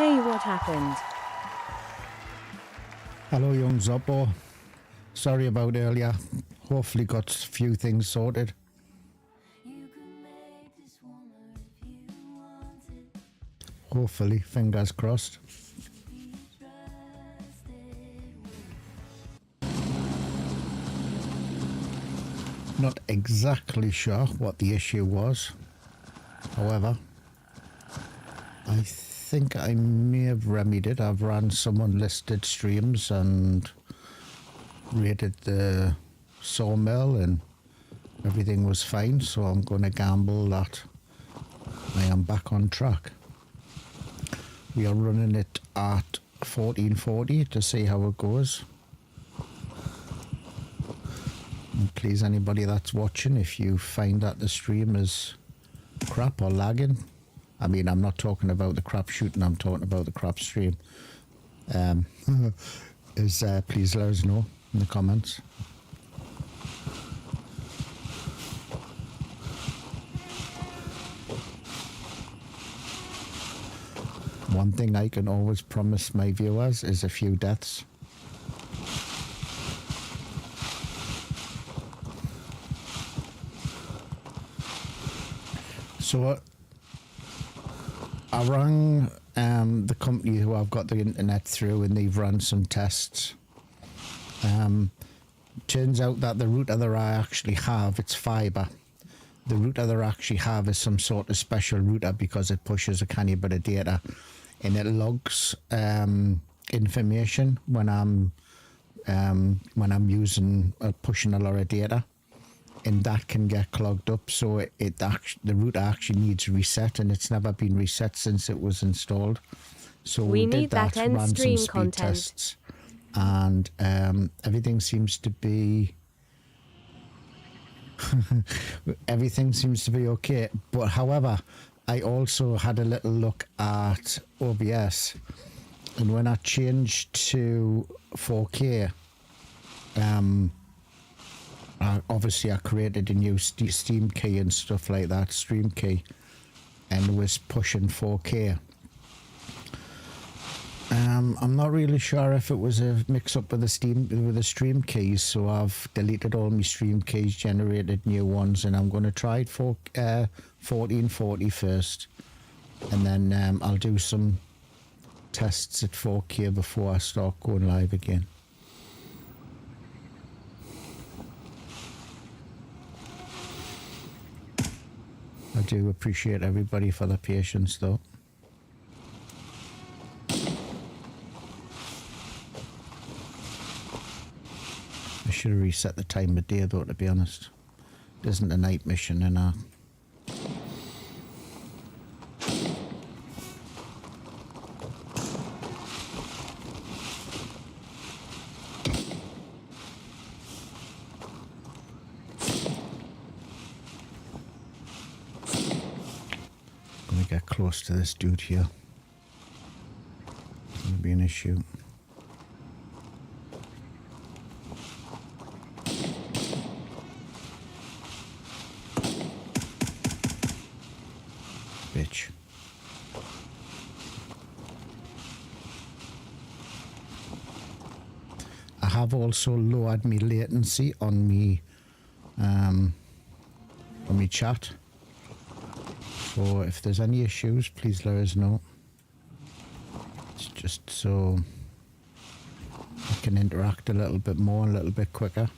Hey, what happened? Hello, young Zoppo. Sorry about earlier. Hopefully got a few things sorted. Hopefully, fingers crossed. Not exactly sure what the issue was. However, I think I may have remedied it. I've ran some unlisted streams and rated the sawmill and everything was fine, so I'm going to gamble that I am back on track. We are running it at 1440 to see how it goes. And please, anybody that's watching, if you find that the stream is crap or lagging, I mean, I'm not talking about the crap shooting, I'm talking about the crap stream, please let us know in the comments. One thing I can always promise my viewers is a few deaths. So I rang the company who I've got the internet through, and they've run some tests. Turns out that the router that I actually have, it's fiber. The router that I actually have is some sort of special router because it pushes a canny bit of data, and it logs information when I'm using pushing a lot of data, and that can get clogged up. So the router actually needs reset, and it's never been reset since it was installed. So we did need that end ran stream some speed content. tests, and everything seems to be everything seems to be okay. But however, I also had a little look at OBS, and when I changed to 4K, obviously I created a new Steam key and stuff like that, stream key, and was pushing 4K. I'm not really sure if it was a mix-up with the stream keys, so I've deleted all my stream keys, generated new ones, and I'm going to try it for 1440 first, and then I'll do some tests at 4K before I start going live again. I do appreciate everybody for their patience though. I should have reset the time of day though, to be honest. It isn't a night mission and gonna get close to this dude here. It's gonna be an issue. Bitch. I have also lowered my latency on me chat. So if there's any issues, please let us know. It's just so I can interact a little bit more, a little bit quicker.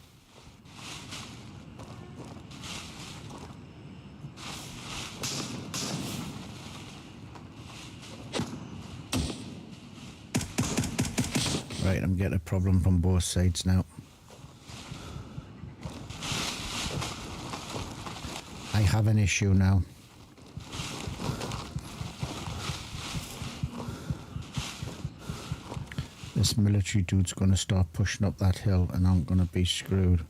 Right, I'm getting a problem from both sides now. I have an issue now. This military dude's gonna start pushing up that hill and I'm gonna be screwed.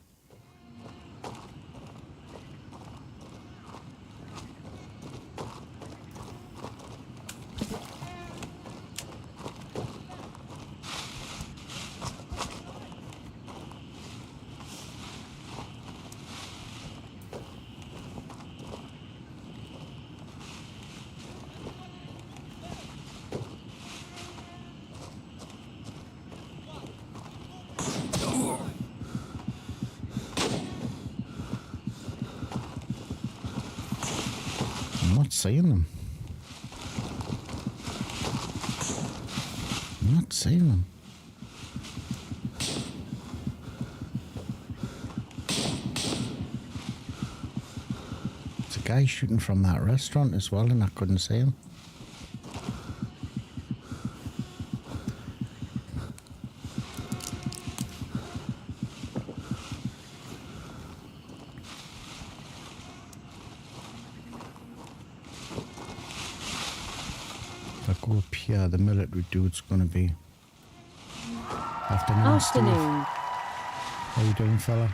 not seeing them. I'm not seeing them. There's a guy shooting from that restaurant as well, and I couldn't see him. Go up here, the military dude's gonna be. Afternoon, Steve. How you doing, fella?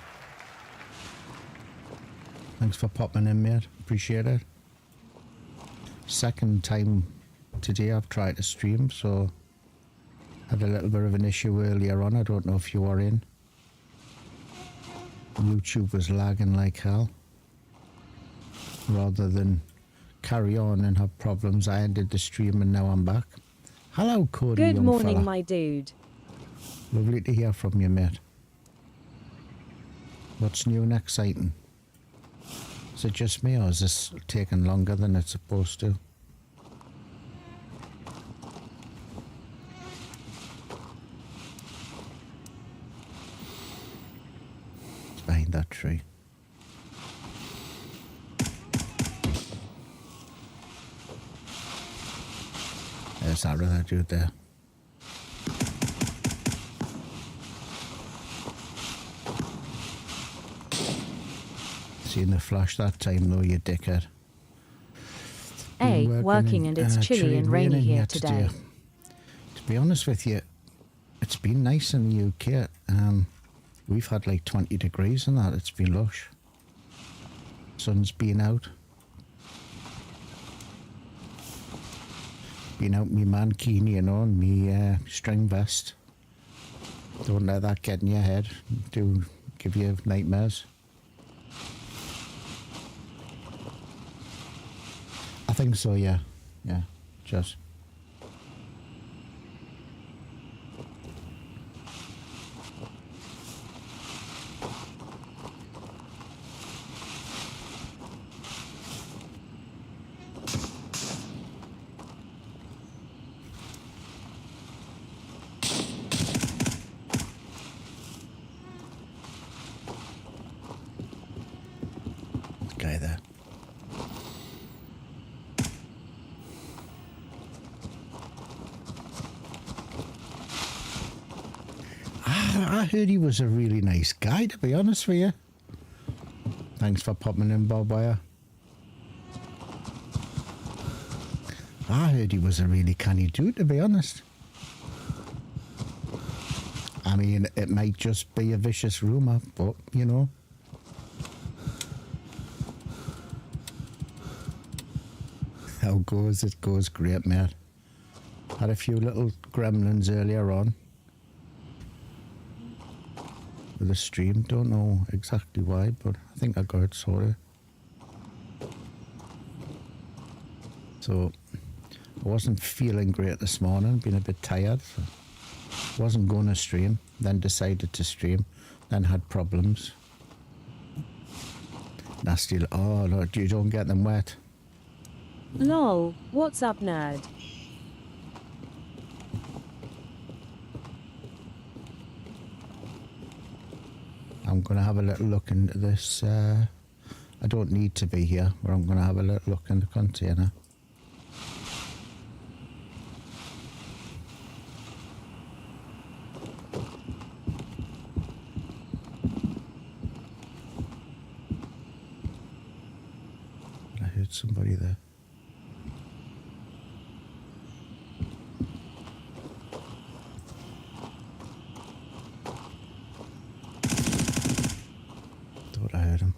Thanks for popping in, mate. Appreciate it. Second time today I've tried to stream, so had a little bit of an issue earlier on. I don't know if you were in. YouTube was lagging like hell. Rather than carry on and have problems, I ended the stream and now I'm back. Hello, Cody. Good morning, fella. my dude. Lovely to hear from you, mate. What's new and exciting? Is it just me, or is this taking longer than it's supposed to? It's behind that tree. There's that other dude there. Seen the flash that time though, you dickhead. Hey, working and it's chilly and rainy here today. To be honest with you, it's been nice in the UK. We've had like 20 degrees and that. It's been lush. Sun's been out. Been out me mankini, you know, and me string vest. Don't let that get in your head. Do give you nightmares. I think so, yeah. Yeah, just. Guy there. I heard he was a really nice guy, to be honest with you. Thanks for popping in, Bob Wire. I heard he was a really canny dude, to be honest. I mean, it might just be a vicious rumour, but, you know. How goes it goes great, mate. Had a few little gremlins earlier on with the stream. Don't know exactly why, but I think I got it sorted. So I wasn't feeling great this morning, been a bit tired. So wasn't going to stream, then decided to stream, then had problems. Nasty. Oh Lord, you don't get them wet. Lol, what's up, nerd? I'm going to have a little look into this. I don't need to be here, but I'm going to have a little look in the container. I heard somebody there. Thought I heard him.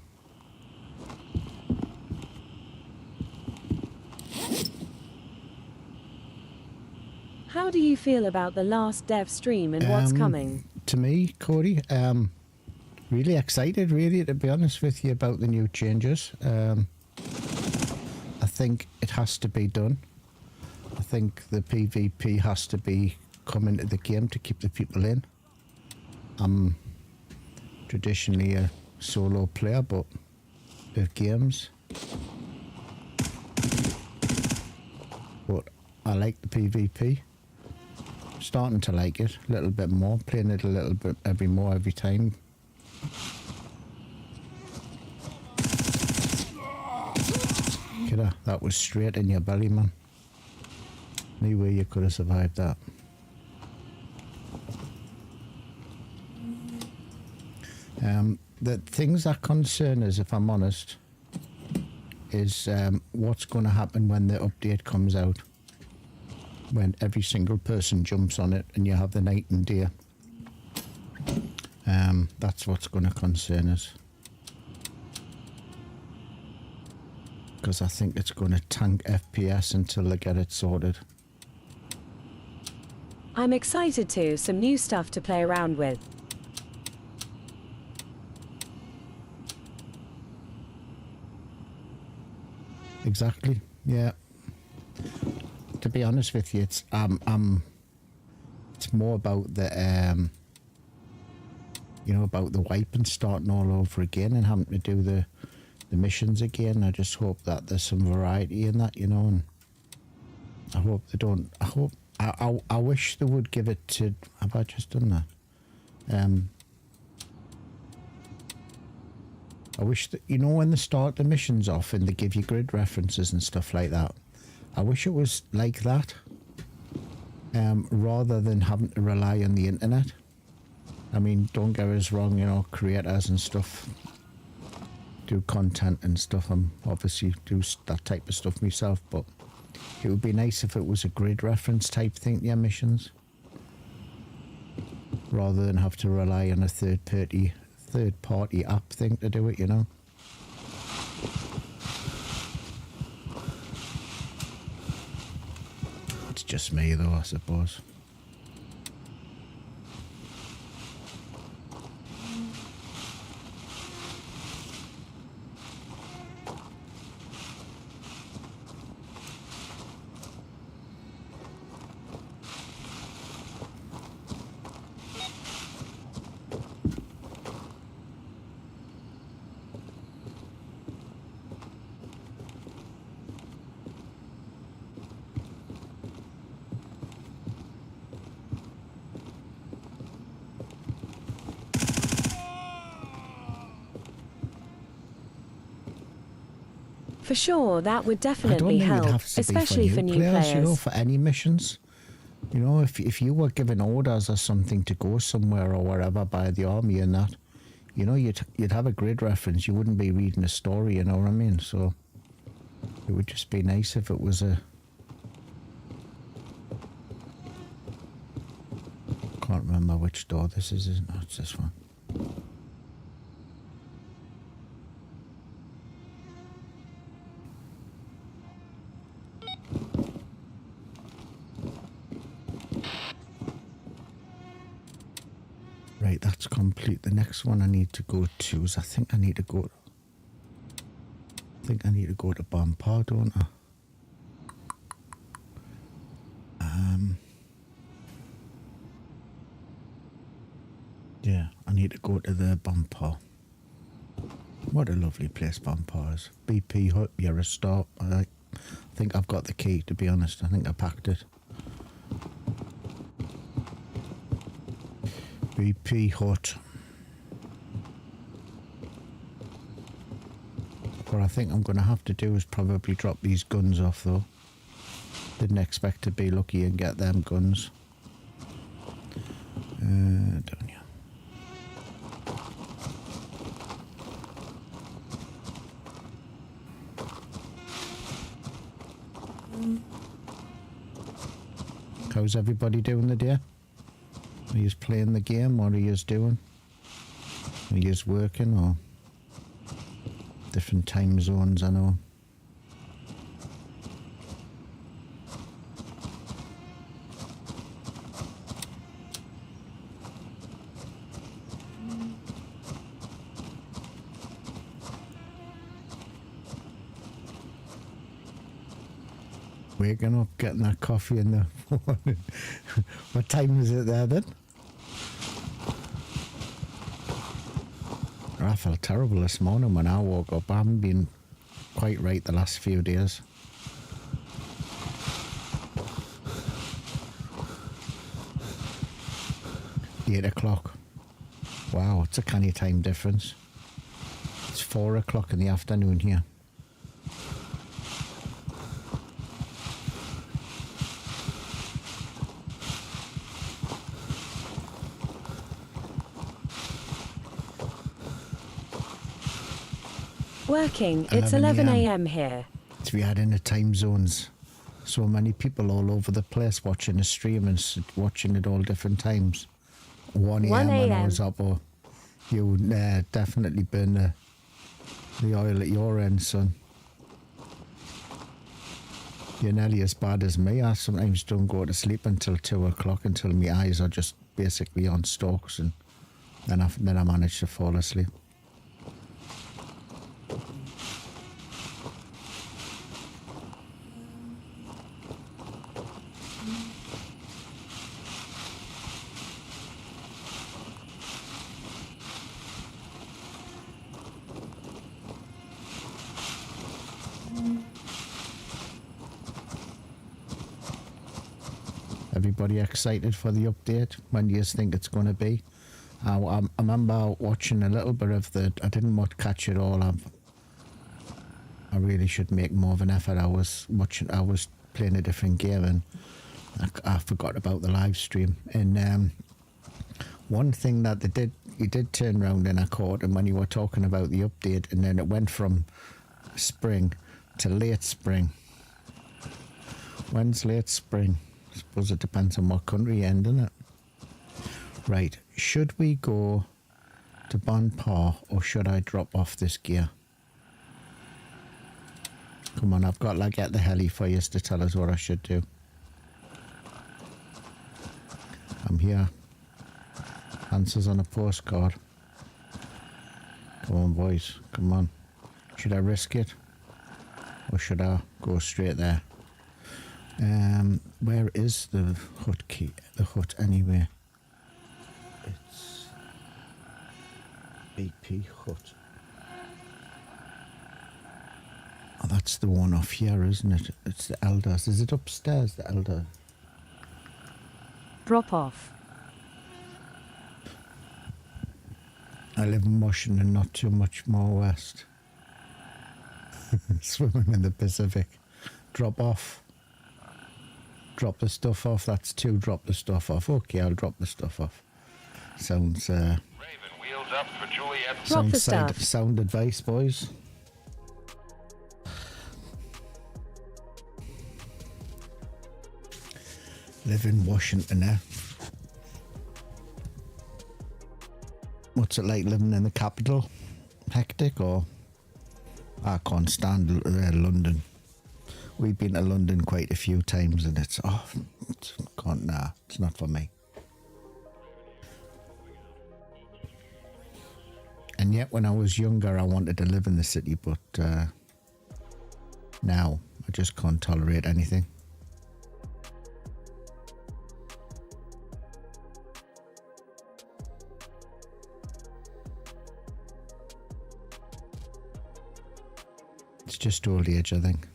How do you feel about the last dev stream and what's coming? To me, Cody, really excited, really, to be honest with you, about the new changes. I think it has to be done. I think the PvP has to be come into the game to keep the people in. I'm traditionally a solo player, but with games, I like the PvP. Starting to like it a little bit more, playing it a little bit every time. Kidder, that was straight in your belly, man. No way you could have survived that. The things that concern us, if I'm honest, is what's going to happen when the update comes out. When every single person jumps on it and you have the night and day. That's what's going to concern us. Because I think it's going to tank FPS until they get it sorted. I'm excited too, some new stuff to play around with. Exactly, yeah. To be honest with you, it's more about the you know, about the wipe and starting all over again and having to do the missions again. I just hope that there's some variety in that, you know, and I hope they don't. I wish they would give it to. Have I just done that? I wish that, you know, when they start the missions off and they give you grid references and stuff like that. I wish it was like that, rather than having to rely on the internet. I mean, don't get us wrong, you know, creators and stuff do content and stuff. I'm obviously do that type of stuff myself, but it would be nice if it was a grid reference type thing, yeah, missions, rather than have to rely on a third party app thing to do it, you know. It's just me though, I suppose. For sure, that would I don't definitely think help, it'd have to especially be for new players, players. you know, for any missions. You know, if you were given orders or something to go somewhere or wherever by the army and that, you know, you'd have a grid reference. You wouldn't be reading a story, you know what I mean? So it would just be nice if it was a... Can't remember which door this is, isn't it? Oh, it's this one. Right, that's complete. The next one I need to go to is I think I need to go to Bompard, don't I? Yeah, I need to go to the Bompard. What a lovely place Bompard is. BP hut, you're a start. I think I've got the key, to be honest. I think I packed it. BP hut. What I think I'm going to have to do is probably drop these guns off though. Didn't expect to be lucky and get them guns. Down here. How's everybody doing the day? Are you playing the game? What are you doing? Are you working or different time zones? I know. Waking up, getting that coffee in the morning. What time is it there then? I felt terrible this morning when I woke up. I haven't been quite right the last few days. 8 o'clock. Wow, it's a canny time difference. It's 4 o'clock in the afternoon here. Working. It's 11 a.m. here. So we had in the time zones. So many people all over the place watching the stream and watching it all different times. 1 a.m. when I was up, or you definitely burn the oil at your end, son. You're nearly as bad as me. I sometimes don't go to sleep until 2 o'clock, until my eyes are just basically on stalks, and then I manage to fall asleep. Everybody excited for the update? When do you think it's going to be? I remember watching a little bit of the... I didn't catch it all. I really should make more of an effort. I was playing a different game, and I forgot about the live stream. And one thing that you did turn around and I caught, and when you were talking about the update, and then it went from spring to late spring. When's late spring? I suppose it depends on what country you're in, doesn't it? Right, should we go to Bonpar, or should I drop off this gear? Come on, I've got to get the heli for you to tell us what I should do. I'm here. Answers on a postcard. Come on, boys, come on. Should I risk it, or should I go straight there? Where is the hut key? The hut anyway. It's BP hut. Oh, that's the one off here, isn't it? It's the elders. Is it upstairs, the elder? Drop off. I live in Washington, not too much more west. Swimming in the Pacific. Drop off. Drop the stuff off. That's 2. Drop the stuff off. Okay, I'll drop the stuff off. Sounds Raven, wheels up for Juliet. Drop the stuff. Sound advice, boys. Live in Washington, eh? What's it like living in the capital? Hectic, or? I can't stand London. We've been to London quite a few times, and it's not for me. And yet, when I was younger, I wanted to live in the city, but now I just can't tolerate anything. It's just old age, I think.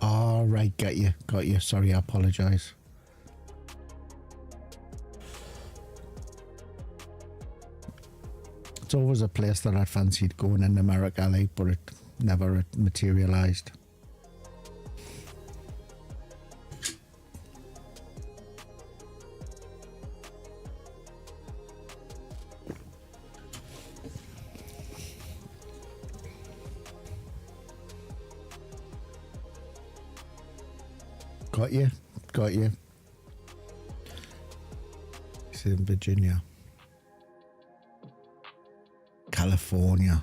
Oh, right, got you. Sorry, I apologise. It's always a place that I'd fancied going in America, like, but it never materialised. Got you. It's in Virginia. California.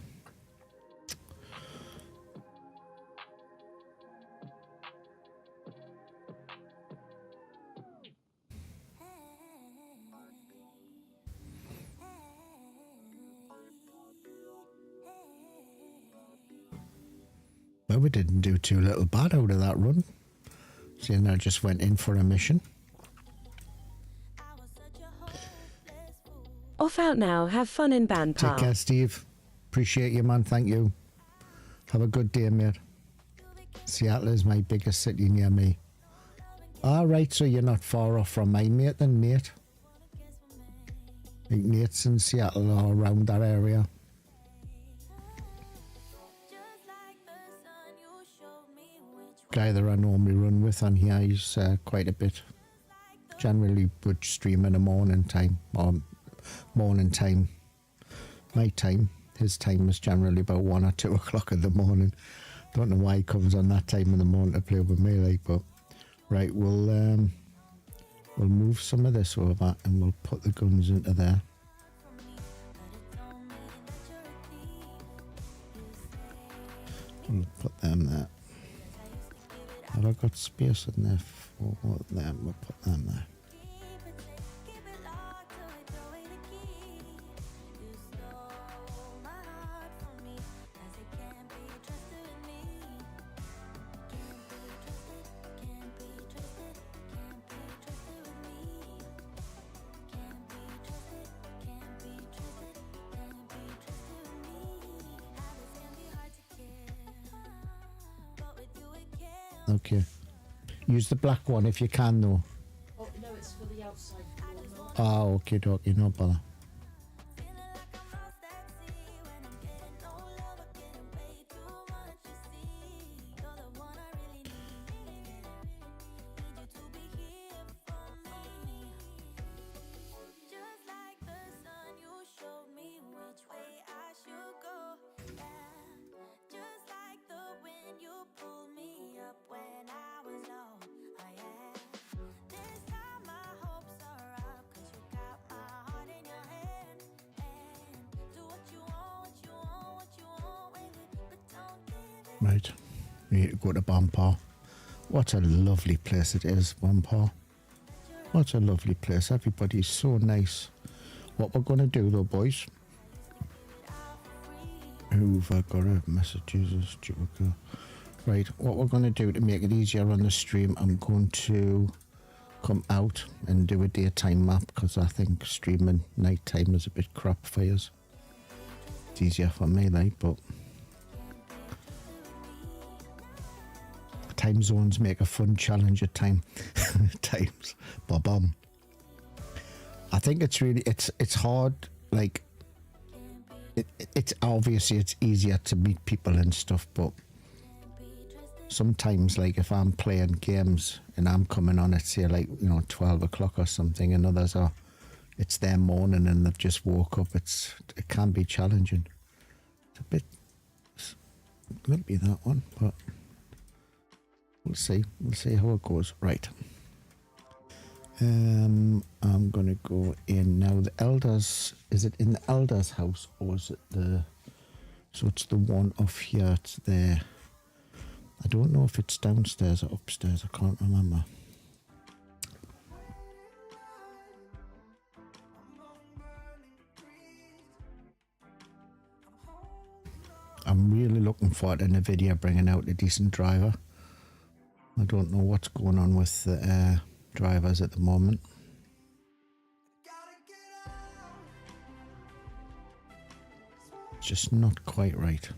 Well, we didn't do too little bad out of that run. Seeing I just went in for a mission. Off out out now. Have fun in band Take park. care, Steve. Appreciate you, man. Thank you. Have a good day, mate. Seattle is my biggest city near me. All right, so you're not far off from my mate then, mate. I think mates in Seattle or around that area. Guy that I normally run with on here, he's quite a bit. Generally would stream in the morning time, or morning time. My time, his time is generally about 1 or 2 o'clock in the morning. Don't know why he comes on that time in the morning to play with me, like, but right, we'll move some of this over and we'll put the guns into there. We'll put them there. Have I got space in there for them? We'll put them there. Okay. Use the black one if you can, though. Oh, no, it's for the outside floor, not. Ah, okay, dokie, no bother. Right, we need to go to Bampar. What a lovely place it is, Bampar. What a lovely place. Everybody's so nice. What we're going to do though, boys. Who've I got a messages? Right, what we're going to do to make it easier on the stream, I'm going to come out and do a daytime map because I think streaming nighttime is a bit crap for us. It's easier for me, like, but time zones make a fun challenge at times. Bob-bomb. I think it's really, it's hard, like, it's obviously it's easier to meet people and stuff, but sometimes, like, if I'm playing games and I'm coming on at, say, like, you know, 12 o'clock or something, and others are, it's their morning and they've just woke up, it can be challenging. It's a bit, could be that one, but we'll see how it goes. Right. I'm gonna go in now. The elders, is it in the elders house or is it so it's the one off here, it's there. I don't know if it's downstairs or upstairs, I can't remember. I'm really looking forward to Nvidia bringing out a decent driver. I don't know what's going on with the drivers at the moment. It's just not quite right.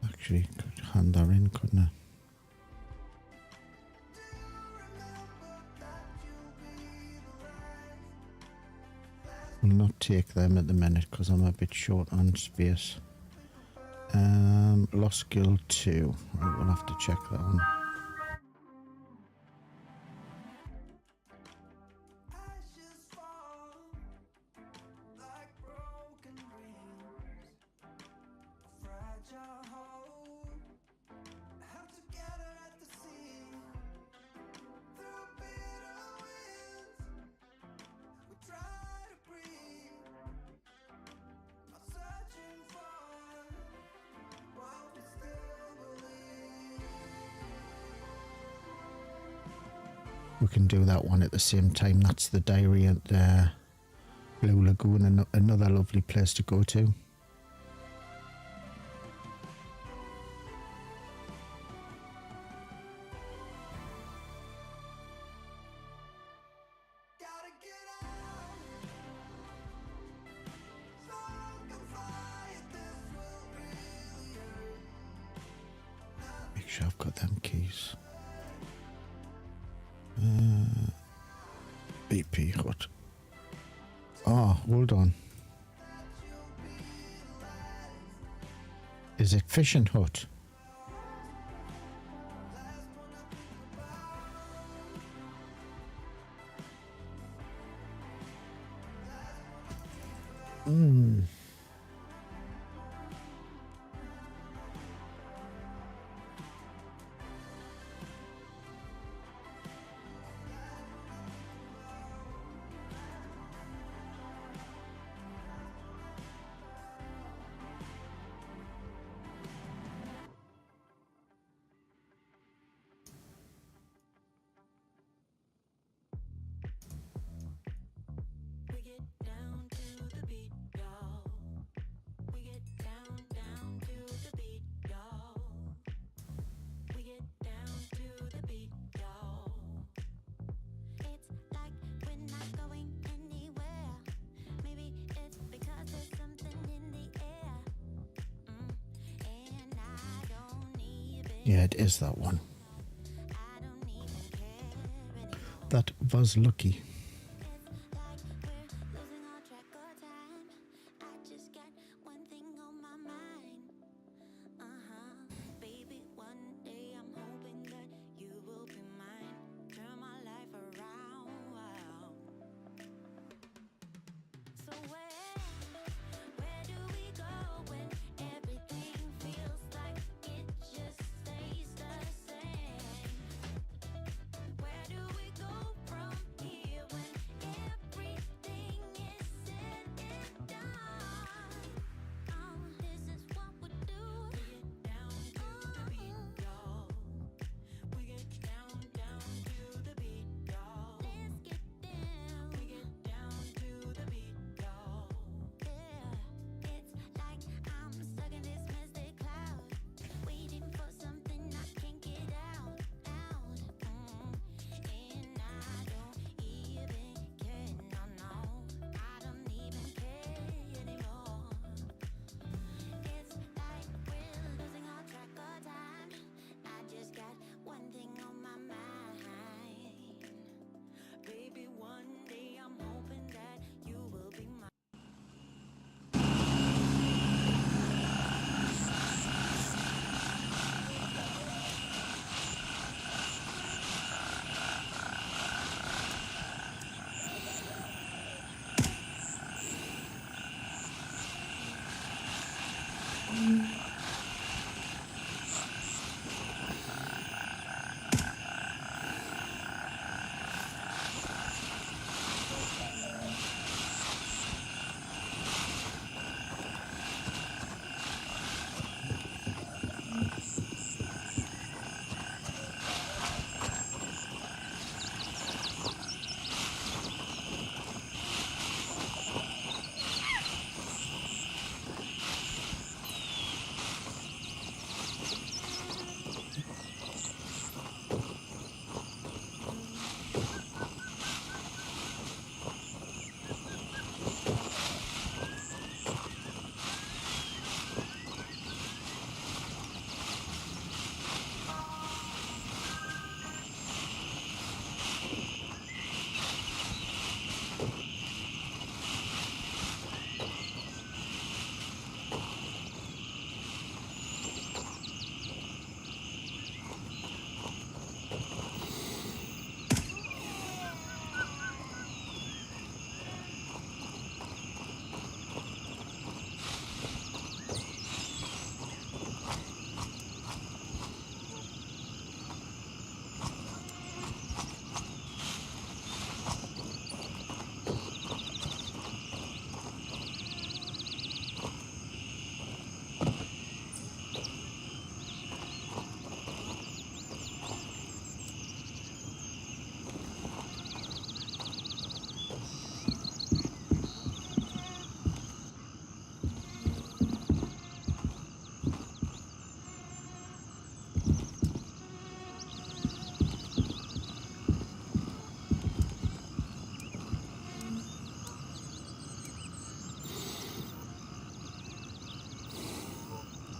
Actually, could hand her in, couldn't I? Will not take them at the minute because I'm a bit short on space. Lost skill 2. Right, we'll have to check that one. We can do that one at the same time. That's the diary at Blue Lagoon, another lovely place to go to. at them keys. BP hut. Ah, hold on. Is it fishing hut? Yeah, it is that one. That was lucky.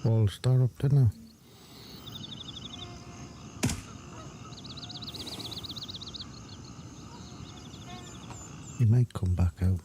All start up, didn't I? He might come back out.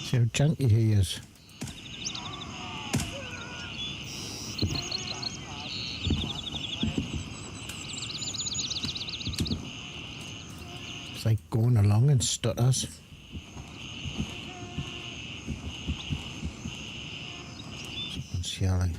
See how janky he is. It's like going along and stutters. Someone's yelling.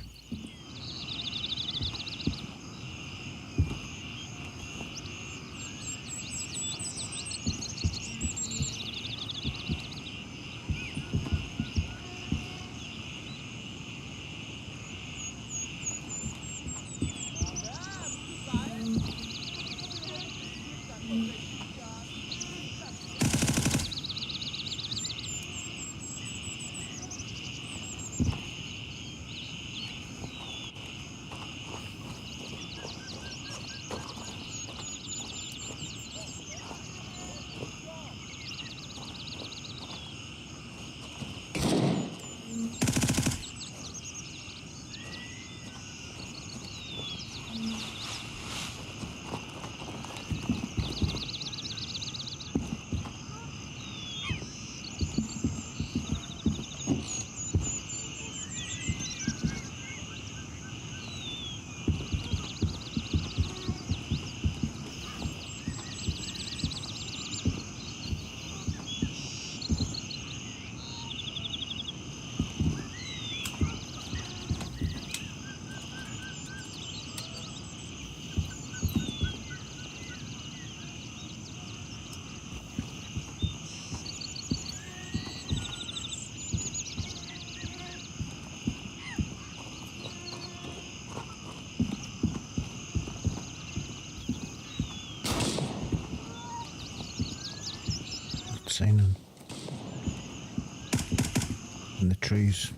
Seen them in the trees.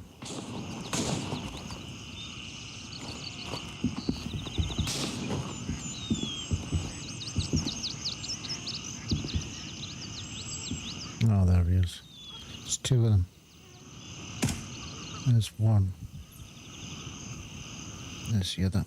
Oh, there he is. There's two of them. There's one. There's the other.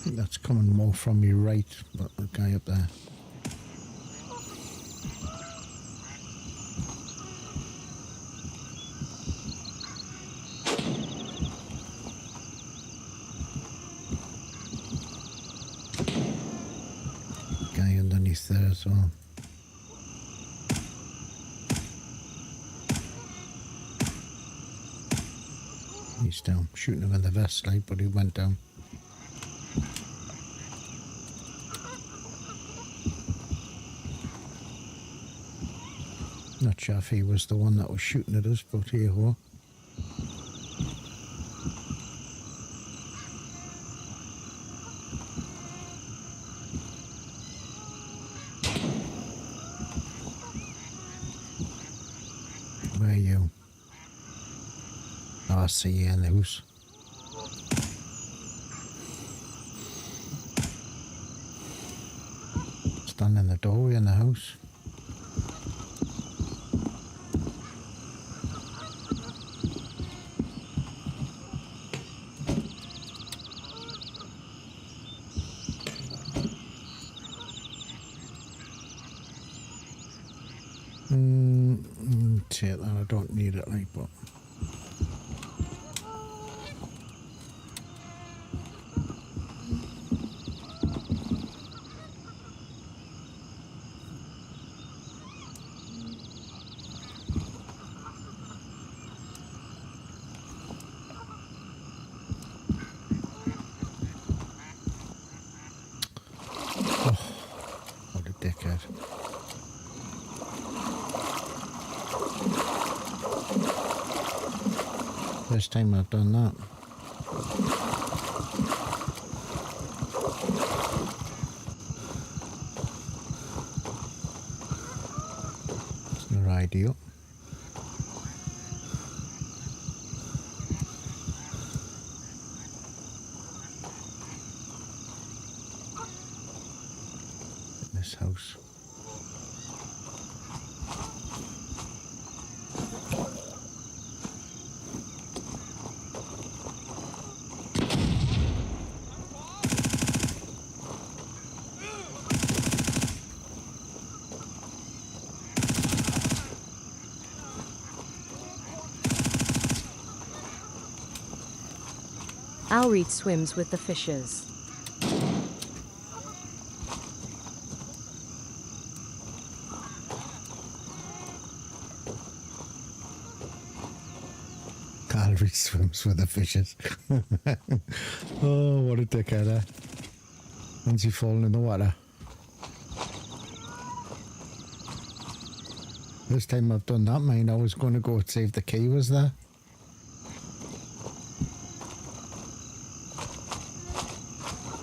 That's coming more from your right, but the guy up there. Guy underneath there as well. He's down. Shooting him in the vest light, but he went down. Not sure if he was the one that was shooting at us, but here we are. Where are you? Oh, I see you in the house. Stand in the doorway in the house. Take that, I don't need it like, but what a dickhead. First time I've done that. It's not ideal. In this house. Alright swims with the fishes. Alright swims with the fishes. Oh, what a dickhead, eh? When's he falling in the water? This time I've done that, mine, I was going to go see if the key was there.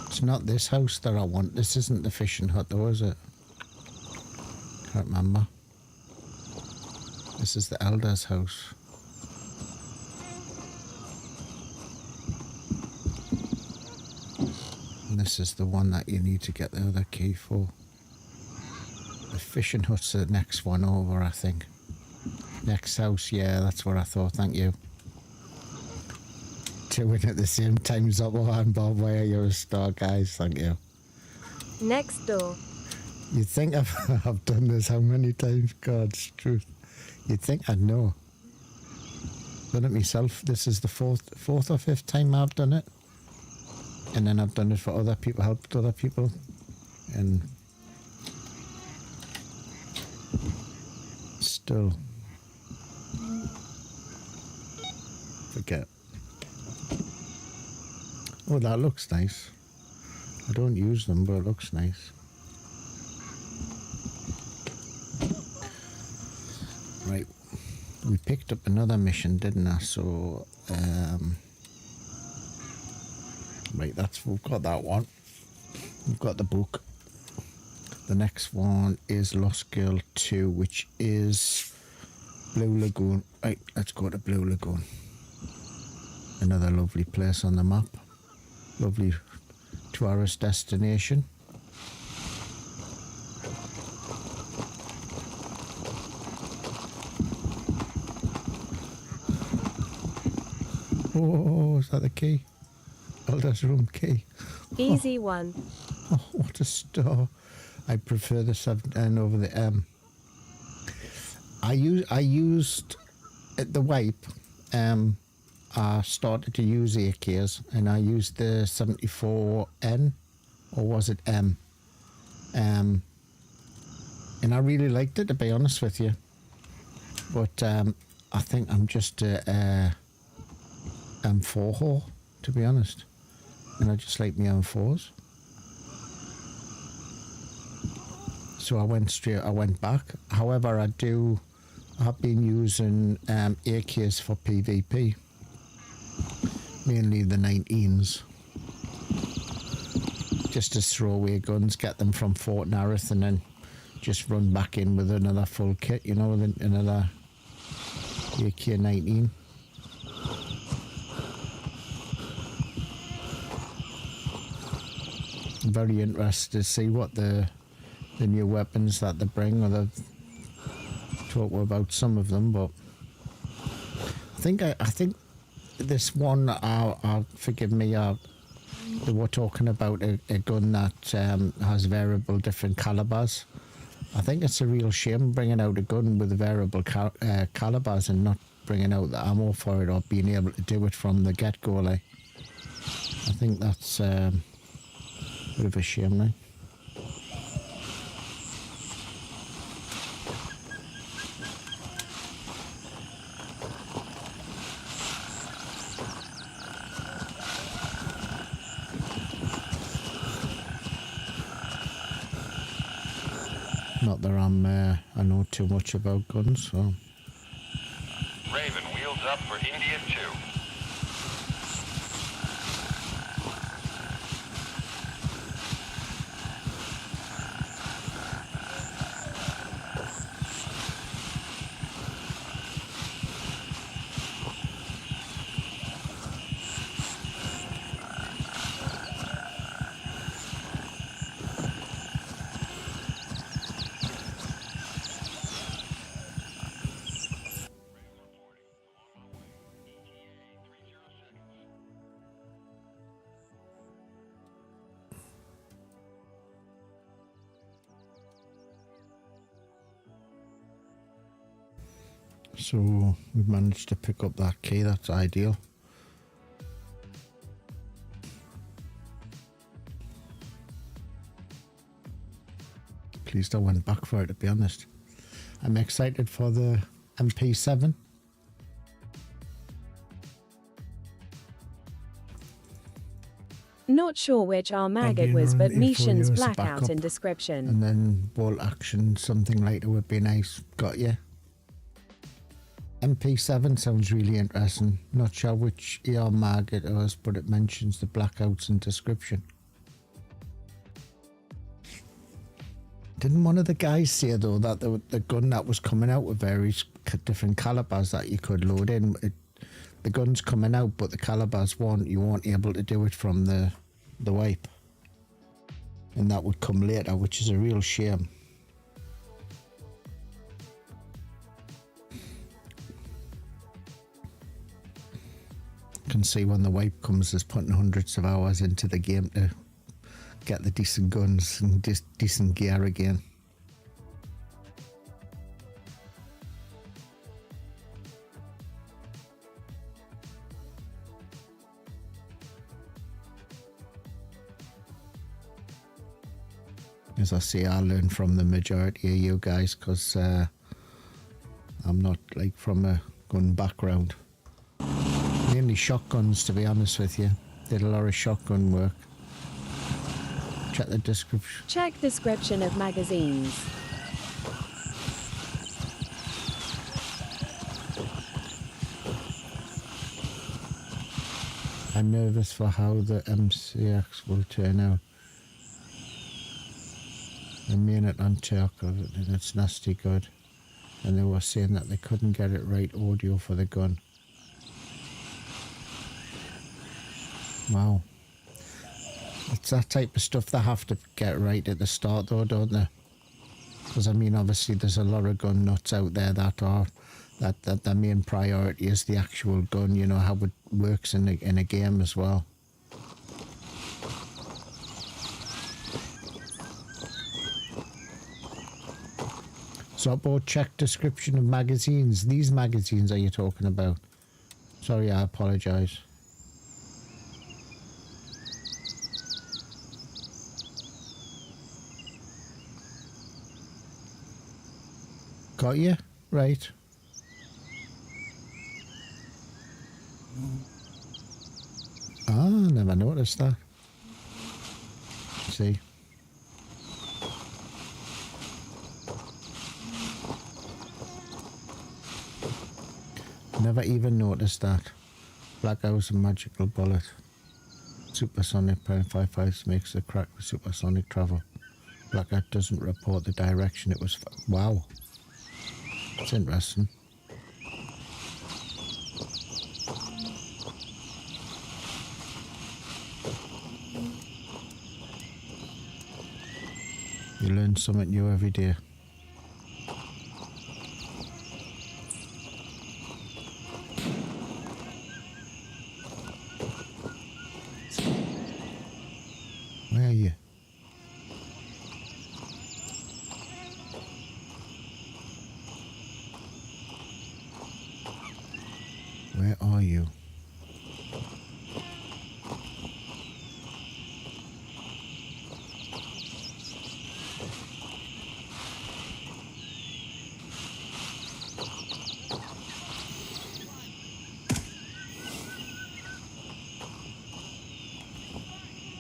It's not this house that I want. This isn't the fishing hut though, is it? Can't remember. This is the elder's house. And this is the one that you need to get the other key for. The fishing hut's the next one over, I think. Next house, yeah, that's what I thought, thank you. Doing at the same time, Zoppo and Bob, where you're a star, guys, thank you. Next door. You'd think I've done this how many times? God's truth. You'd think I'd know. Done it myself. This is the fourth or fifth time I've done it. And then I've done it for other people, helped other people. And still forget. Oh, that looks nice. I don't use them, but it looks nice. Right, we picked up another mission, didn't I? So, right, we've got that one. We've got the book. The next one is Lost Girl 2, which is Blue Lagoon. Right, let's go to Blue Lagoon. Another lovely place on the map. Lovely tourist destination. Oh, is that the key? Elder's room key. Easy one. Oh, what a star. I prefer the 7N over the M. I used the wipe. I started to use AKs and I used the 74N, or was it M? And I really liked it, to be honest with you. But I think I'm just M4 whore, to be honest. And I just like my M4s. So I went back. However, I've been using AKs for PvP. Mainly the 19s. Just as throwaway guns, get them from Fort Nareth and then just run back in with another full kit, you know, with another AK-19. I'm very interested to see what the new weapons that they bring, or they've talked about some of them, but I think this one, forgive me, they were talking about a gun that has variable different calibers. I think it's a real shame bringing out a gun with variable calibers and not bringing out the ammo for it, or being able to do it from the get-go. Like, I think that's a bit of a shame, like. Not that I know too much about guns, so. Raven wheels up for India 2. So we've managed to pick up that key. That's ideal. Pleased I went back for it, to be honest. I'm excited for the MP7. Not sure which mag it was, but Mission's blackout in description. And then bolt action, something later would be nice. Got you. MP7 sounds really interesting. Not sure which ER mag it was, but it mentions the blackouts in description. Didn't one of the guys say though that the gun that was coming out with various different calibers that you could load in? The gun's coming out, but the calibers you weren't able to do it from the wipe, and that would come later, which is a real shame. Can see when the wipe comes, there's putting hundreds of hours into the game to get the decent guns and decent gear again. As I say, I learn from the majority of you guys, because I'm not like from a gun background. Mainly shotguns, to be honest with you. Did a lot of shotgun work. Check the description. Check description of magazines. I'm nervous for how the MCX will turn out. I mean it on talk of it, and it's nasty good. And they were saying that they couldn't get it right audio for the gun. Wow. It's that type of stuff they have to get right at the start though, don't they? Because I mean, obviously there's a lot of gun nuts out there that their main priority is the actual gun, you know, how it works in a game as well. So about check description of magazines. These magazines are you talking about? Sorry, I apologise. Got you? Right. Never noticed that. See? Never even noticed that. Blackout's a magical bullet. Supersonic .55 makes a crack with supersonic travel. Blackout doesn't report the direction it was. Wow. It's interesting. You learn something new every day. Where are you? Where are you?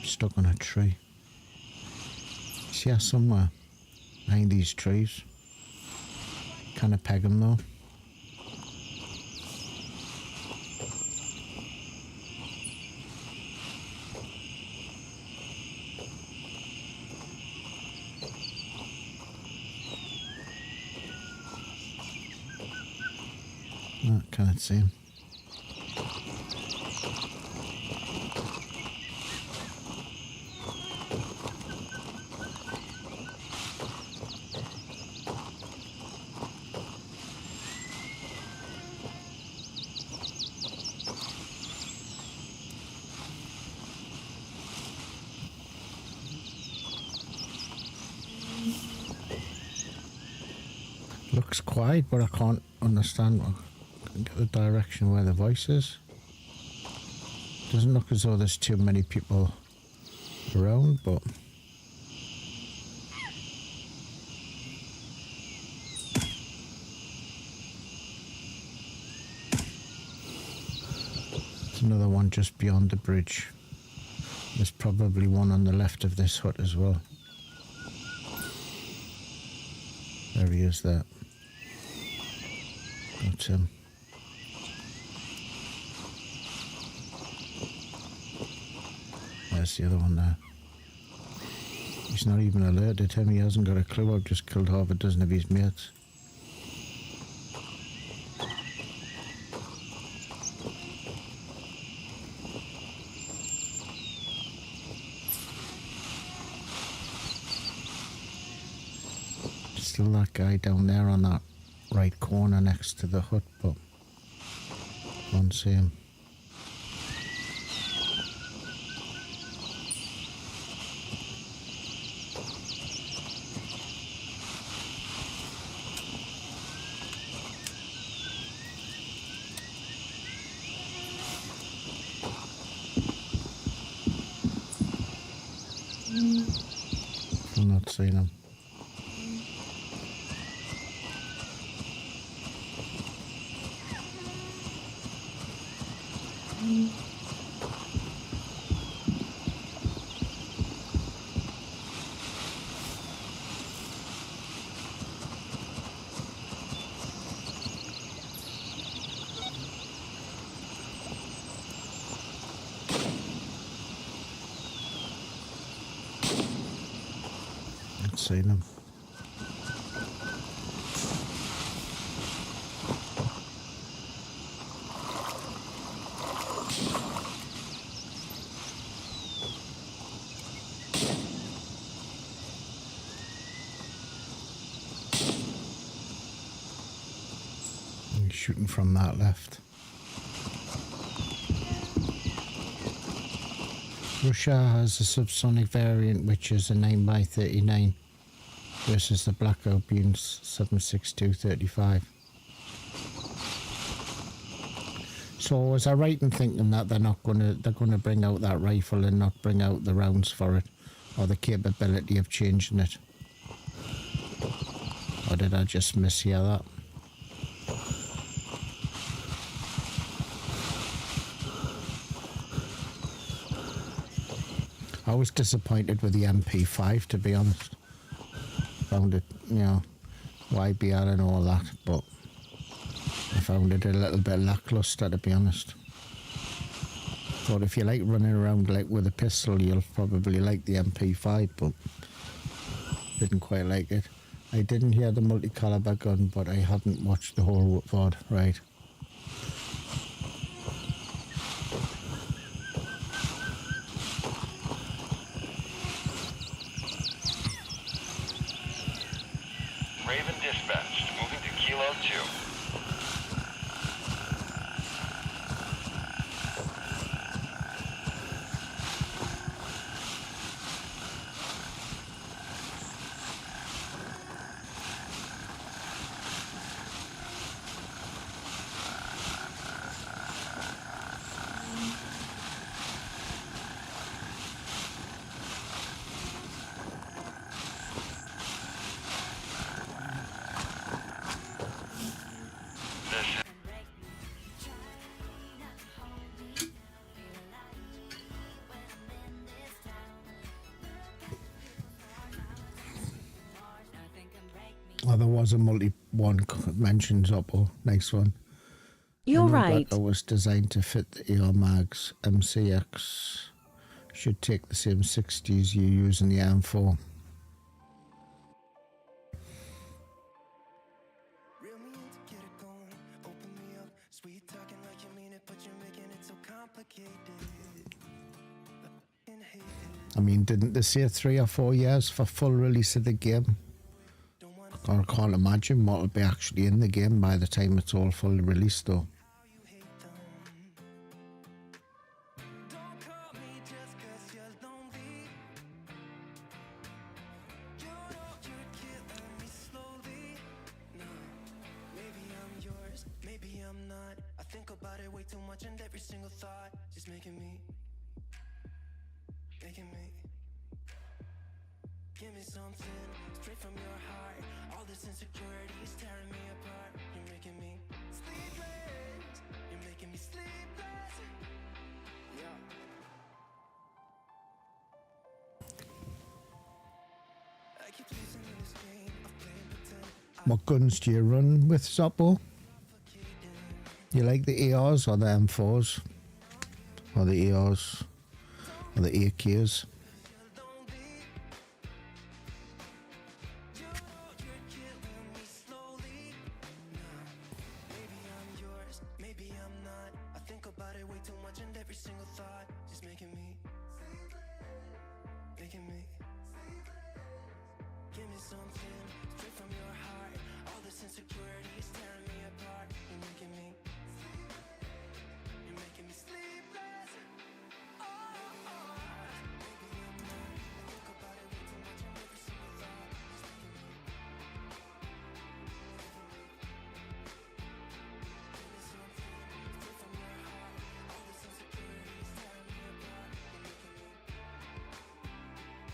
Stuck on a tree. See her somewhere behind these trees. Kind of peg them though. No, can't see him. Looks quiet, but I can't understand. I can get the direction where the voice is. Doesn't look as though there's too many people around, but there's another one just beyond the bridge. There's probably one on the left of this hut as well. There he is there. Got him. There's the other one there. He's not even alerted him. He hasn't got a clue. I've just killed half a dozen of his mates. Still that guy down there on that right corner next to the hut, but can't see him. I'm not seeing him. Seen them. He's shooting from that left. Russia has a subsonic variant which is a 9x39 versus the Blackout being 7.6235. So was I right in thinking that they're gonna bring out that rifle and not bring out the rounds for it, or the capability of changing it? Or did I just mishear that? I was disappointed with the MP5, to be honest. Found it, you know, YBR and all that, but I found it a little bit lackluster, to be honest. Thought if you like running around like with a pistol, you'll probably like the MP5, but didn't quite like it. I didn't hear the multi-caliber gun, but I hadn't watched the whole VOD, right? Raven dispatched. Moving to Kilo 2. Oh, there was a multi-one mentions up, oh, nice one. You're I know right. That was designed to fit the AR mags. MCX should take the same 60s you use in the M4. I mean, didn't they say 3 or 4 years for full release of the game? I can't imagine what will be actually in the game by the time it's all fully released, though. Give me something straight from your heart. All this insecurity is tearing me apart. You're making me sleepless. You're making me sleepless. Yeah. I keep losing in this game of playing pretend. What guns do you run with, Zoppo? You like the ARs or the M4s? Or the ARs? Or the AKs?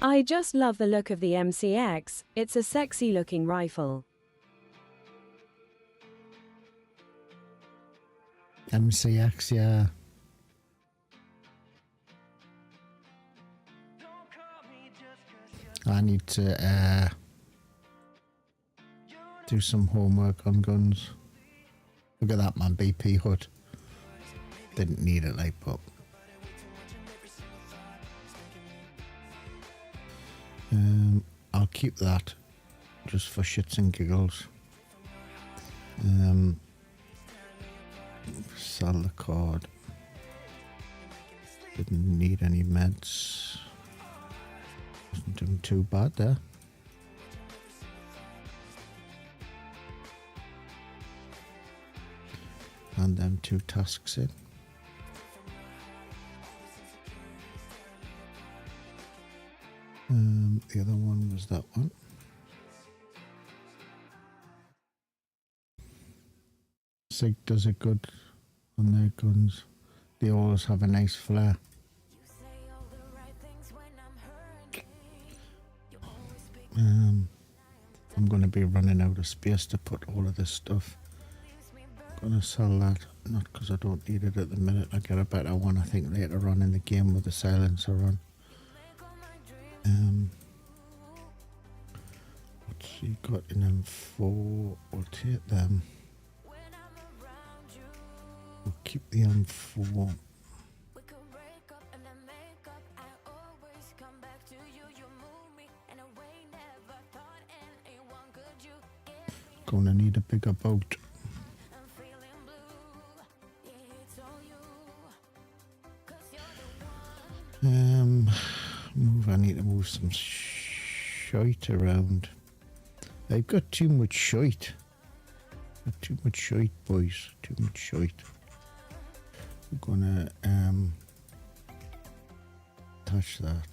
I just love the look of the MCX, it's a sexy looking rifle. MCX, yeah. I need to do some homework on guns. Look at that, man, BP HUD. Didn't need it, like, but I'll keep that just for shits and giggles. Sell the card. Didn't need any meds. Wasn't doing too bad there. And them 2 tasks in. The other one was that one. SIG does it good on their guns. They always have a nice flare. I'm going to be running out of space to put all of this stuff. I'm going to sell that, not because I don't need it at the minute. I get a better one I think later on in the game with the silencer on. What's he got in M4? We'll take them. We'll keep the M4. Gonna need a bigger boat. I need to move some shite around. I've got too much shite. Got too much shite, boys. Too much shite. We're gonna touch that.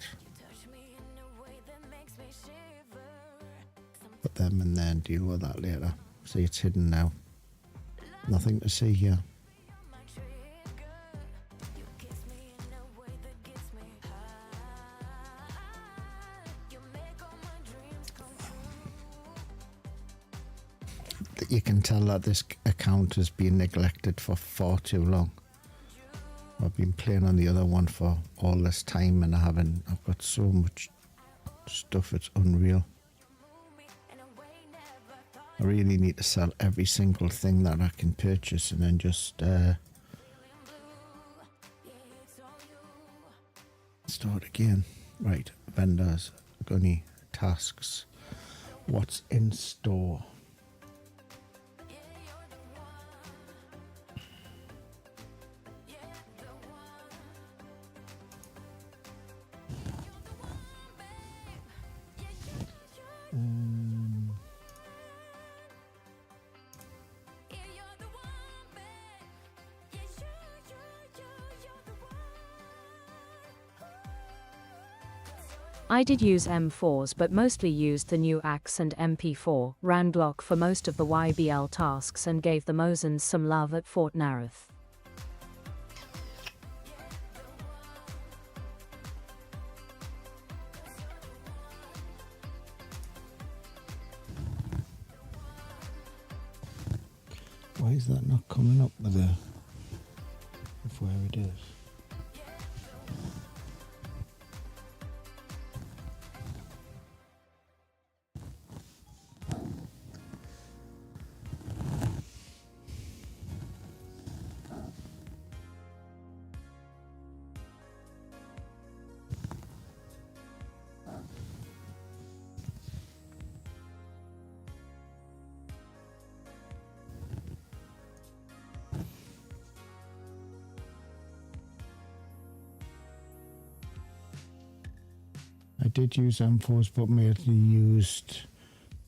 Put them in there and deal with that later. See, it's hidden now. Nothing to see here. You can tell that this account has been neglected for far too long. I've been playing on the other one for all this time and I've got so much stuff, it's unreal. I really need to sell every single thing that I can purchase and then just start again. Right, vendors, gunny, tasks, what's in store? I did use M4s but mostly used the new Axe and MP4, ran Glock for most of the YBL tasks and gave the Mosins some love at Fort Nareth. Why is that not coming up with where it is? I did use M4s, but mainly used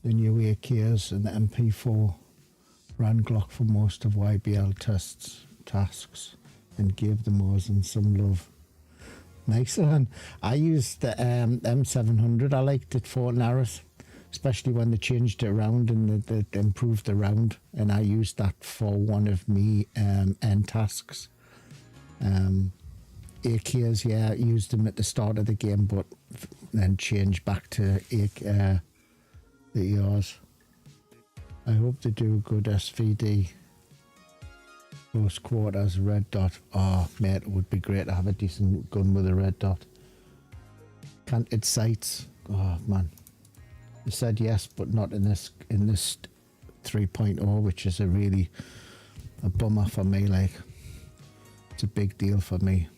the new AKs and the MP4. Ran Glock for most of YBL tasks and gave the Mosin some love. Nice one. I used the M700. I liked it for Nareth, especially when they changed it around and they improved the round. And I used that for one of me end tasks. AKs, yeah, I used them at the start of the game, but then changed back to the ERs. I hope they do a good SVD. Close quarters, red dot. Oh, mate, it would be great to have a decent gun with a red dot. Canted sights. Oh, man. They said yes, but not in this 3.0, which is a bummer for me. Like, it's a big deal for me.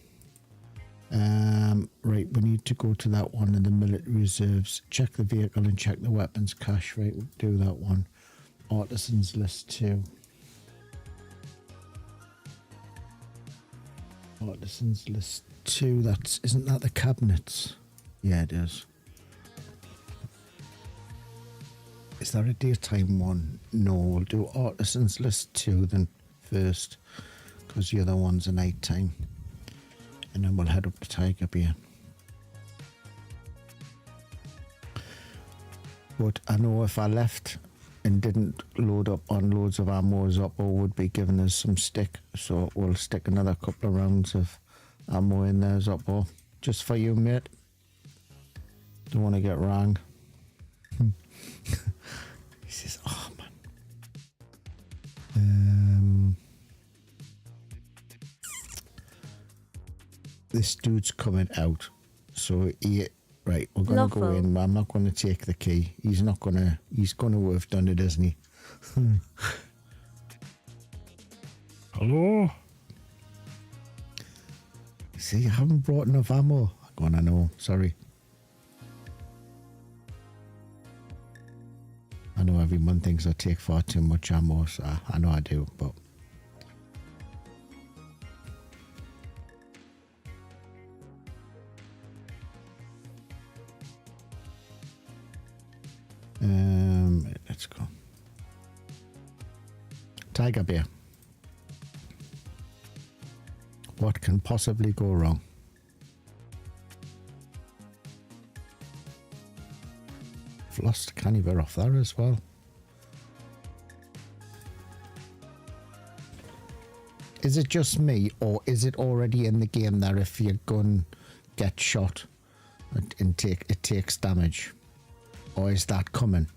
Right, we need to go to that one in the military reserves. Check the vehicle and check the weapons cache. Right, we'll do that one. Artisans list 2. Artisans list 2. Isn't that the cabinets? Yeah, it is. Is there a daytime one? No, we'll do Artisans list 2 then first, because the other one's a nighttime. And then we'll head up to Tiger Beer. But I know if I left and didn't load up on loads of ammo, Zoppo would be giving us some stick. So we'll stick another couple of rounds of ammo in there, Zoppo. Just for you, mate. Don't want to get wrong. He says, oh, man. This dude's coming out. So Right, we're gonna go Lawful. in. I'm not gonna take the key. He's not gonna. He's gonna have done it, isn't he? Hello. See, I haven't brought enough ammo. Go on, I know. Sorry. I know everyone thinks I take far too much ammo. So I know I do, but. Let's go. Tiger bear. What can possibly go wrong? I've lost a canny bear off there as well. Is it just me, or is it already in the game that if your gun gets shot and it takes damage? Or is that coming?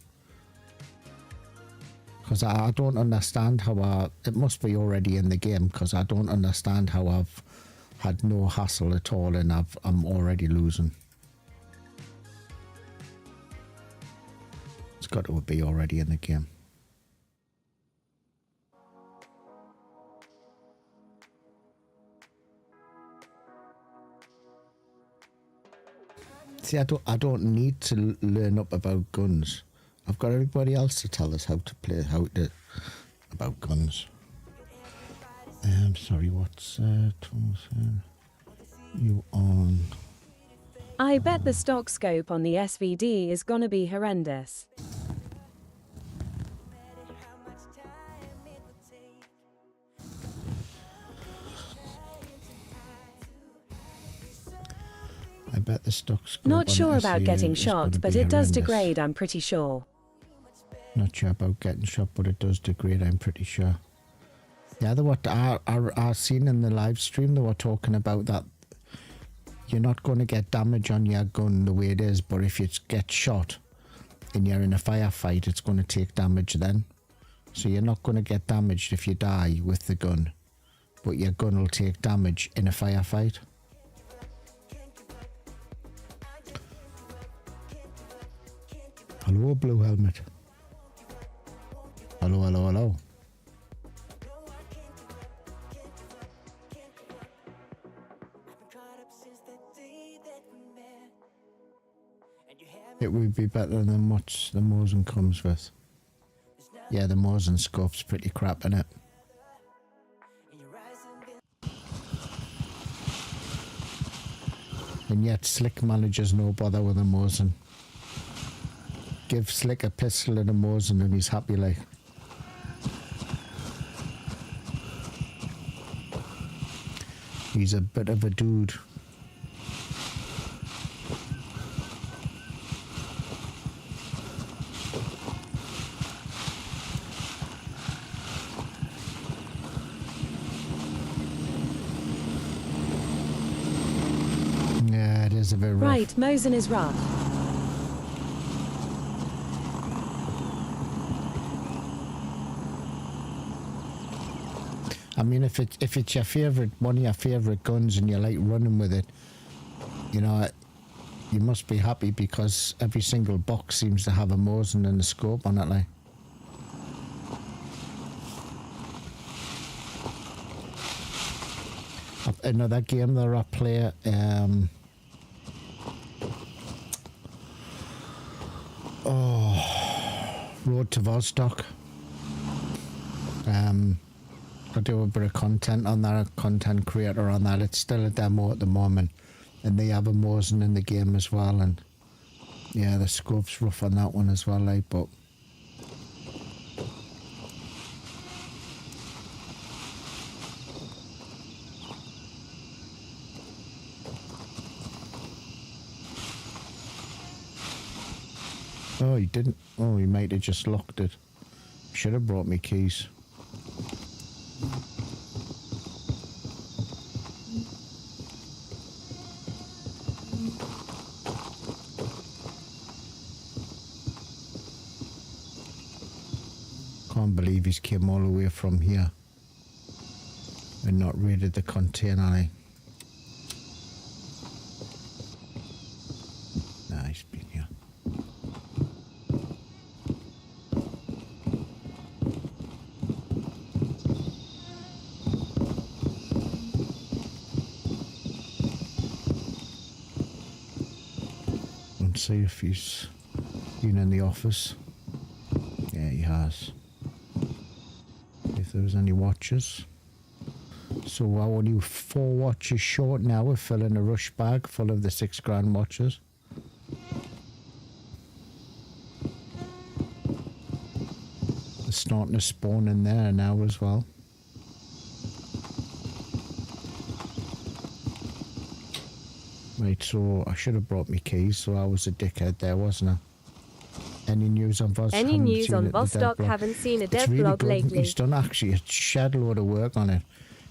Because I don't understand how it must be already in the game, because I don't understand how I've had no hassle at all and I'm already losing. It's got to be already in the game. See, I don't need to learn up about guns. I've got everybody else to tell us about guns. Sorry, what's you on? I bet the stock scope on the SVD is gonna be horrendous. I bet the stock scope Not on sure the about SVD getting is gonna shot, but be it does horrendous. degrade, I'm pretty sure. Not sure about getting shot, but it does degrade, I'm pretty sure. Yeah, I seen in the live stream, they were talking about that you're not going to get damage on your gun the way it is, but if you get shot and you're in a firefight, it's going to take damage then. So you're not going to get damaged if you die with the gun, but your gun will take damage in a firefight. Hello, blue helmet. Hello, hello, hello. It would be better than what the Mosin comes with. Yeah, the Mosin scope's pretty crap, innit? And yet Slick manages no bother with a Mosin. Give Slick a pistol and a Mosin and he's happy like. He's a bit of a dude. Yeah, it is a bit rough. Right, Mosin is rough. I mean, if it's your favorite, one of your favorite guns, and you like running with it, you know, you must be happy because every single box seems to have a Mosin and a scope on it, like. Another game that I play, Road to Vostok. I do a bit of content on that, a content creator on that. It's still a demo at the moment, and they have a Mosin in the game as well. And yeah, the scope's rough on that one as well, like. But oh, he didn't. Oh, he might have just locked it. Should have brought me keys. Can't believe he's came all the way from here and not raided the container. see if he's been in the office. Yeah, he has. If there was any watches. So we're only 4 watches short now. We're filling a rush bag full of the £6,000 watches. They're starting to spawn in there now as well. Right, so I should have brought my keys, so I was a dickhead there, wasn't I? Any news on Voss? Any news on Vostok? Haven't seen a dev blog good. lately. He's done actually a shed load of work on it.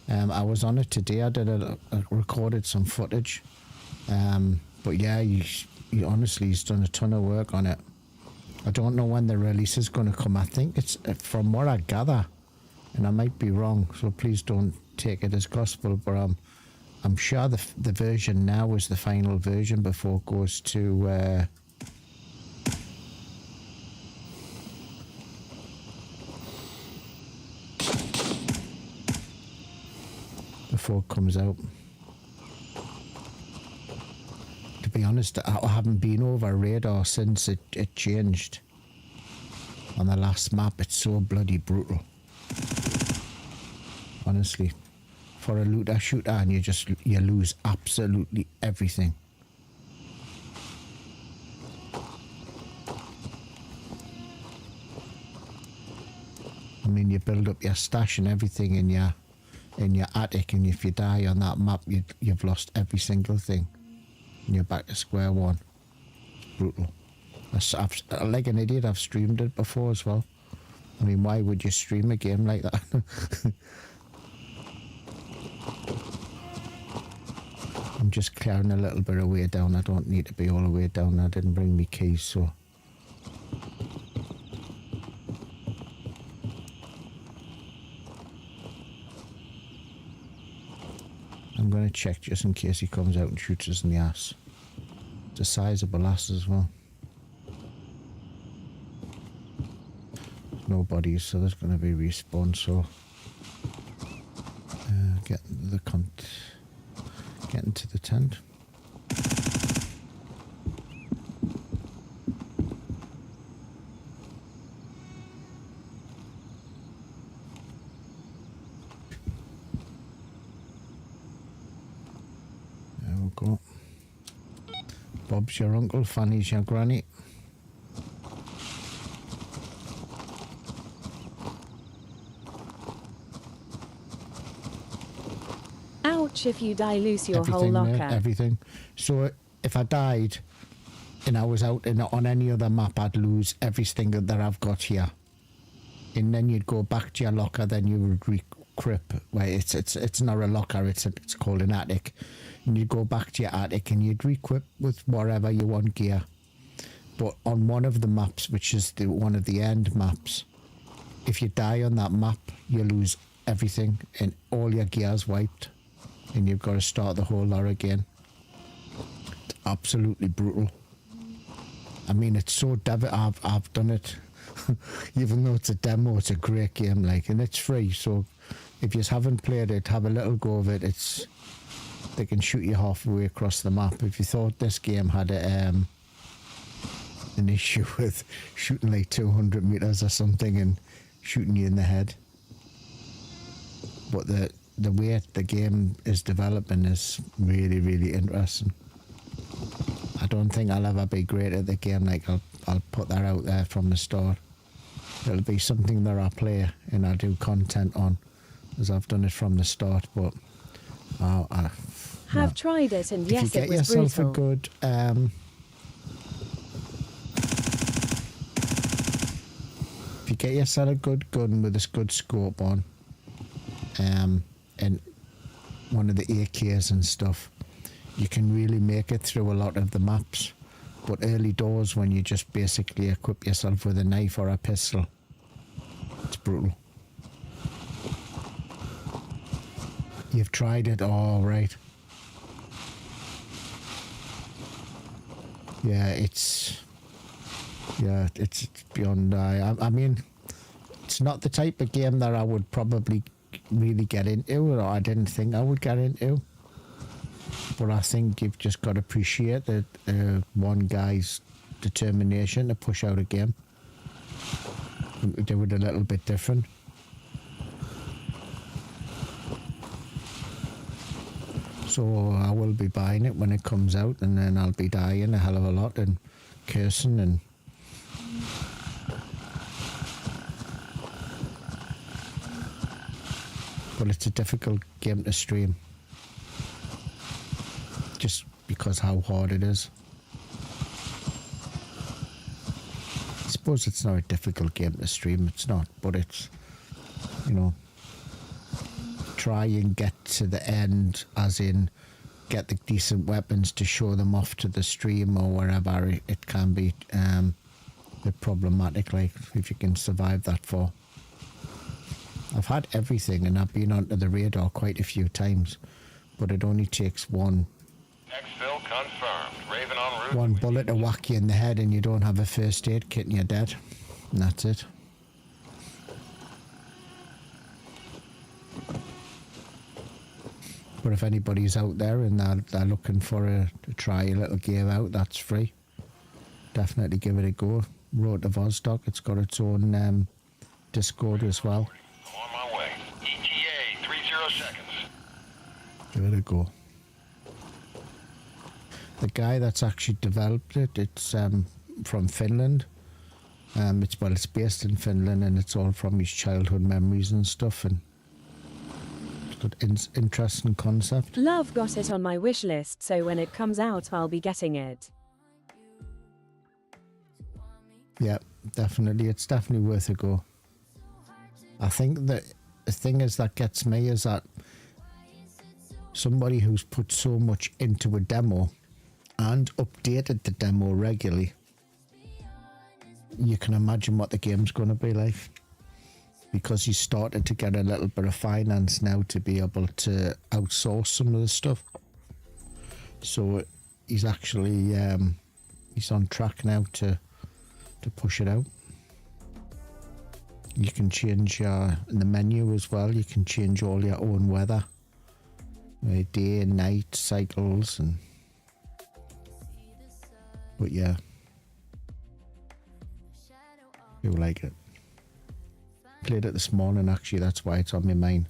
I was on it today. I recorded some footage. But yeah, he honestly, he's done a ton of work on it. I don't know when the release is going to come. I think it's, from what I gather, and I might be wrong, so please don't take it as gospel, but I'm sure the version now is the final version before it goes to before it comes out. To be honest, I haven't been over radar since it changed on the last map. It's so bloody brutal, honestly. For a looter shooter, and you lose absolutely everything. I mean, you build up your stash and everything in your attic, and if you die on that map, you've lost every single thing, and you're back to square one. It's brutal. Like an idiot, I've streamed it before as well. I mean, why would you stream a game like that? I'm just clearing a little bit of way down. I don't need to be all the way down. I didn't bring me keys, so. I'm going to check just in case he comes out and shoots us in the ass. It's a sizable ass as well. No bodies, so there's going to be respawn, so. Get into the tent. There we go. Bob's your uncle, Fanny's your granny. If you die, lose your whole Everything, locker. mate, everything. So if I died and I was out on any other map, I'd lose everything that I've got here. And then you'd go back to your locker, then you would re-crip. Well, it's not a locker, it's called an attic. And you'd go back to your attic and you'd re-equip with whatever you want gear. But on one of the maps, which is one of the end maps, if you die on that map, you lose everything and all your gear's wiped. And you've got to start the whole lot again. It's absolutely brutal. I mean, it's so I've done it. Even though it's a demo, it's a great game, like, and it's free. So if you haven't played it, have a little go of it. They can shoot you halfway across the map. If you thought this game had an issue with shooting like 200 meters or something and shooting you in the head, but the way the game is developing is really, really interesting. I don't think I'll ever be great at the game. Like, I'll put that out there from the start. It'll be something that I play and I do content on, as I've done it from the start. But Have tried it, and yes, it was if you get yourself brutal. a good if you get yourself a good gun with a good scope on, and one of the AKs and stuff, you can really make it through a lot of the maps. But early doors, when you just basically equip yourself with a knife or a pistol, it's brutal. You've tried it, all right. Yeah, it's beyond. I mean, it's not the type of game that I would probably really get into, or I didn't think I would get into. But I think you've just got to appreciate that one guy's determination to push out a game. Do it a little bit different. So I will be buying it when it comes out, and then I'll be dying a hell of a lot and cursing and but it's a difficult game to stream just because how hard it is. I suppose it's not a difficult game to stream, it's not, but it's, you know, try and get to the end, as in get the decent weapons to show them off to the stream or wherever. It can be a bit problematic, like if you can survive that far. I've had everything and I've been onto the radar quite a few times, but it only takes one Exfil confirmed. Raven en route. one bullet to whack you in the head and you don't have a first aid kit and you're dead. And that's it. But if anybody's out there and they're looking for to try a little game out, that's free. Definitely give it a go. Road to Vostok, it's got its own Discord as well. On my way. ETA 30 seconds. Give it a go. The guy that's actually developed it, it's from Finland. It's based in Finland, and it's all from his childhood memories and stuff, and it's got interesting concept. Love got it on my wish list, so when it comes out, I'll be getting it. Yeah, definitely. It's definitely worth a go. I think that the thing is that gets me is that somebody who's put so much into a demo and updated the demo regularly, you can imagine what the game's going to be like, because he's started to get a little bit of finance now to be able to outsource some of the stuff. So he's actually he's on track now to push it out. You can change in the menu as well. You can change all your own weather, day and night cycles, and but yeah, you like it. Played it this morning actually, that's why it's on my mind.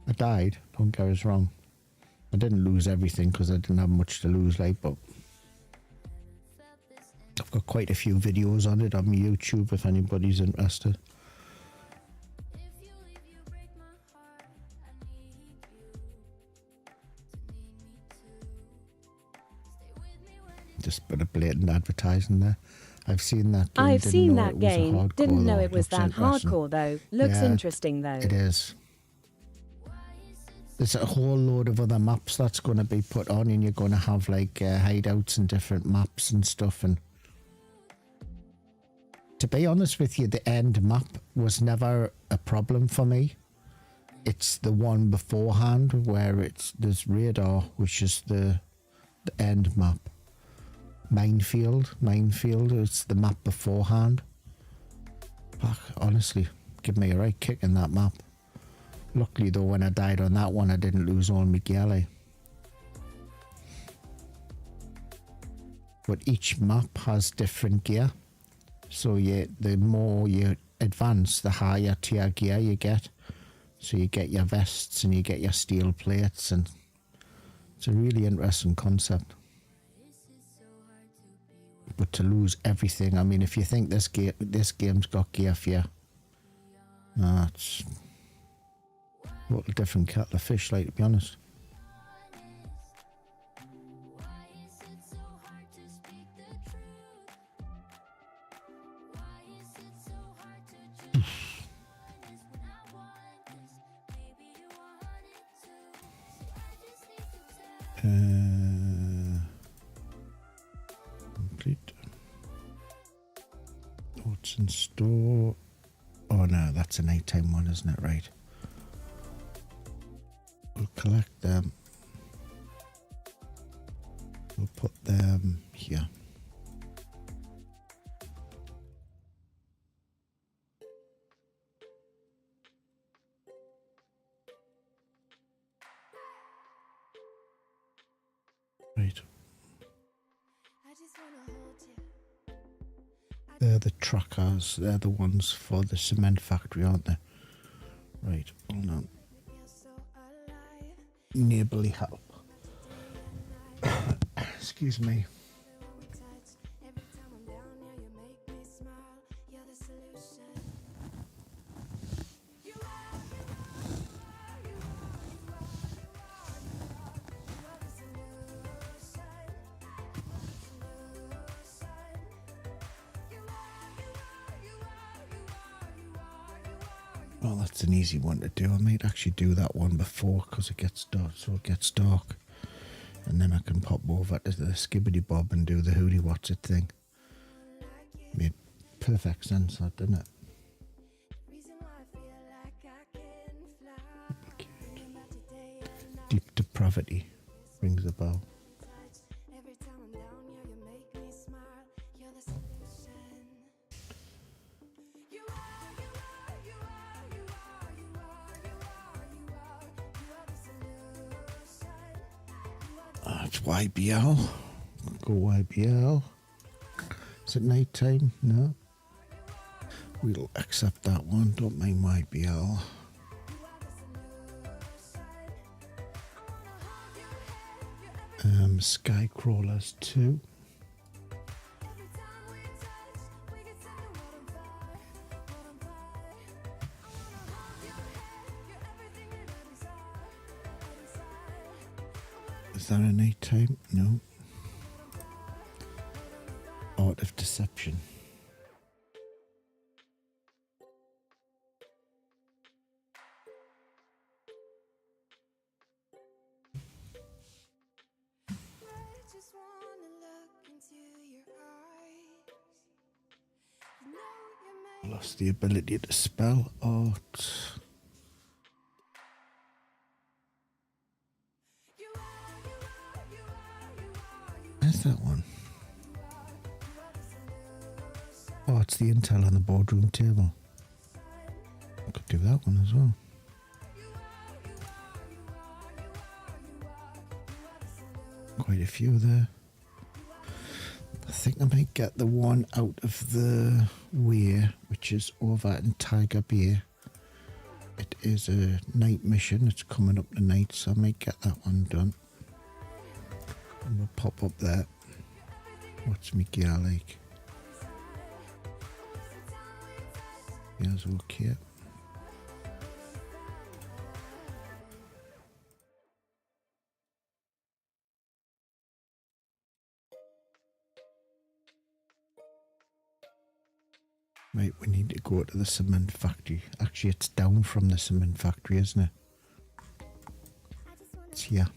I died, don't get us wrong. I didn't lose everything because I didn't have much to lose, like, but I've got quite a few videos on it on my YouTube if anybody's interested. Just a bit of blatant advertising there. I've seen that game. I've seen that game. Didn't know it was that hardcore though. Looks interesting though. It is. There's a whole load of other maps that's going to be put on, and you're going to have like hideouts and different maps and stuff. And to be honest with you, the end map was never a problem for me. It's the one beforehand where there's radar, which is the end map. Minefield, it's the map beforehand. Fuck, honestly, give me a right kick in that map. Luckily though, when I died on that one, I didn't lose all my gear. But each map has different gear, so the more you advance, the higher tier gear you get. So you get your vests and you get your steel plates, and it's a really interesting concept. But to lose everything, I mean, if you think this game's got gear for you, it's a little different kettle of fish, like, to be honest. Complete. What's in store? Oh no, that's a nighttime one, isn't it? Right. We'll collect them. We'll put them here. They're the trackers, they're the ones for the cement factory, aren't they? Right, hold on. Neighbourly help. Excuse me. Well, that's an easy one to do. I might actually do that one before because it gets dark, so it gets dark. And then I can pop over to the skibbity bob and do the hootie what's it thing. Made perfect sense, that, didn't it? Deep depravity rings a bell. It's YBL. Go YBL. Is it night time? No. We'll accept that one. Don't mind YBL. Sky Crawlers 2. Is that a night time? No. Art of Deception. Lost the ability to spell art. Where's that one? Oh, it's the Intel on the boardroom table. I could do that one as well. Quite a few there. I think I might get the one out of the way, which is over in Tiger Bay. It is a night mission. It's coming up tonight, so I might get that one done. And we'll pop up there. What's my gear like? Gear's okay. Right, we need to go to the cement factory. Actually, it's down from the cement factory, isn't it? It's here.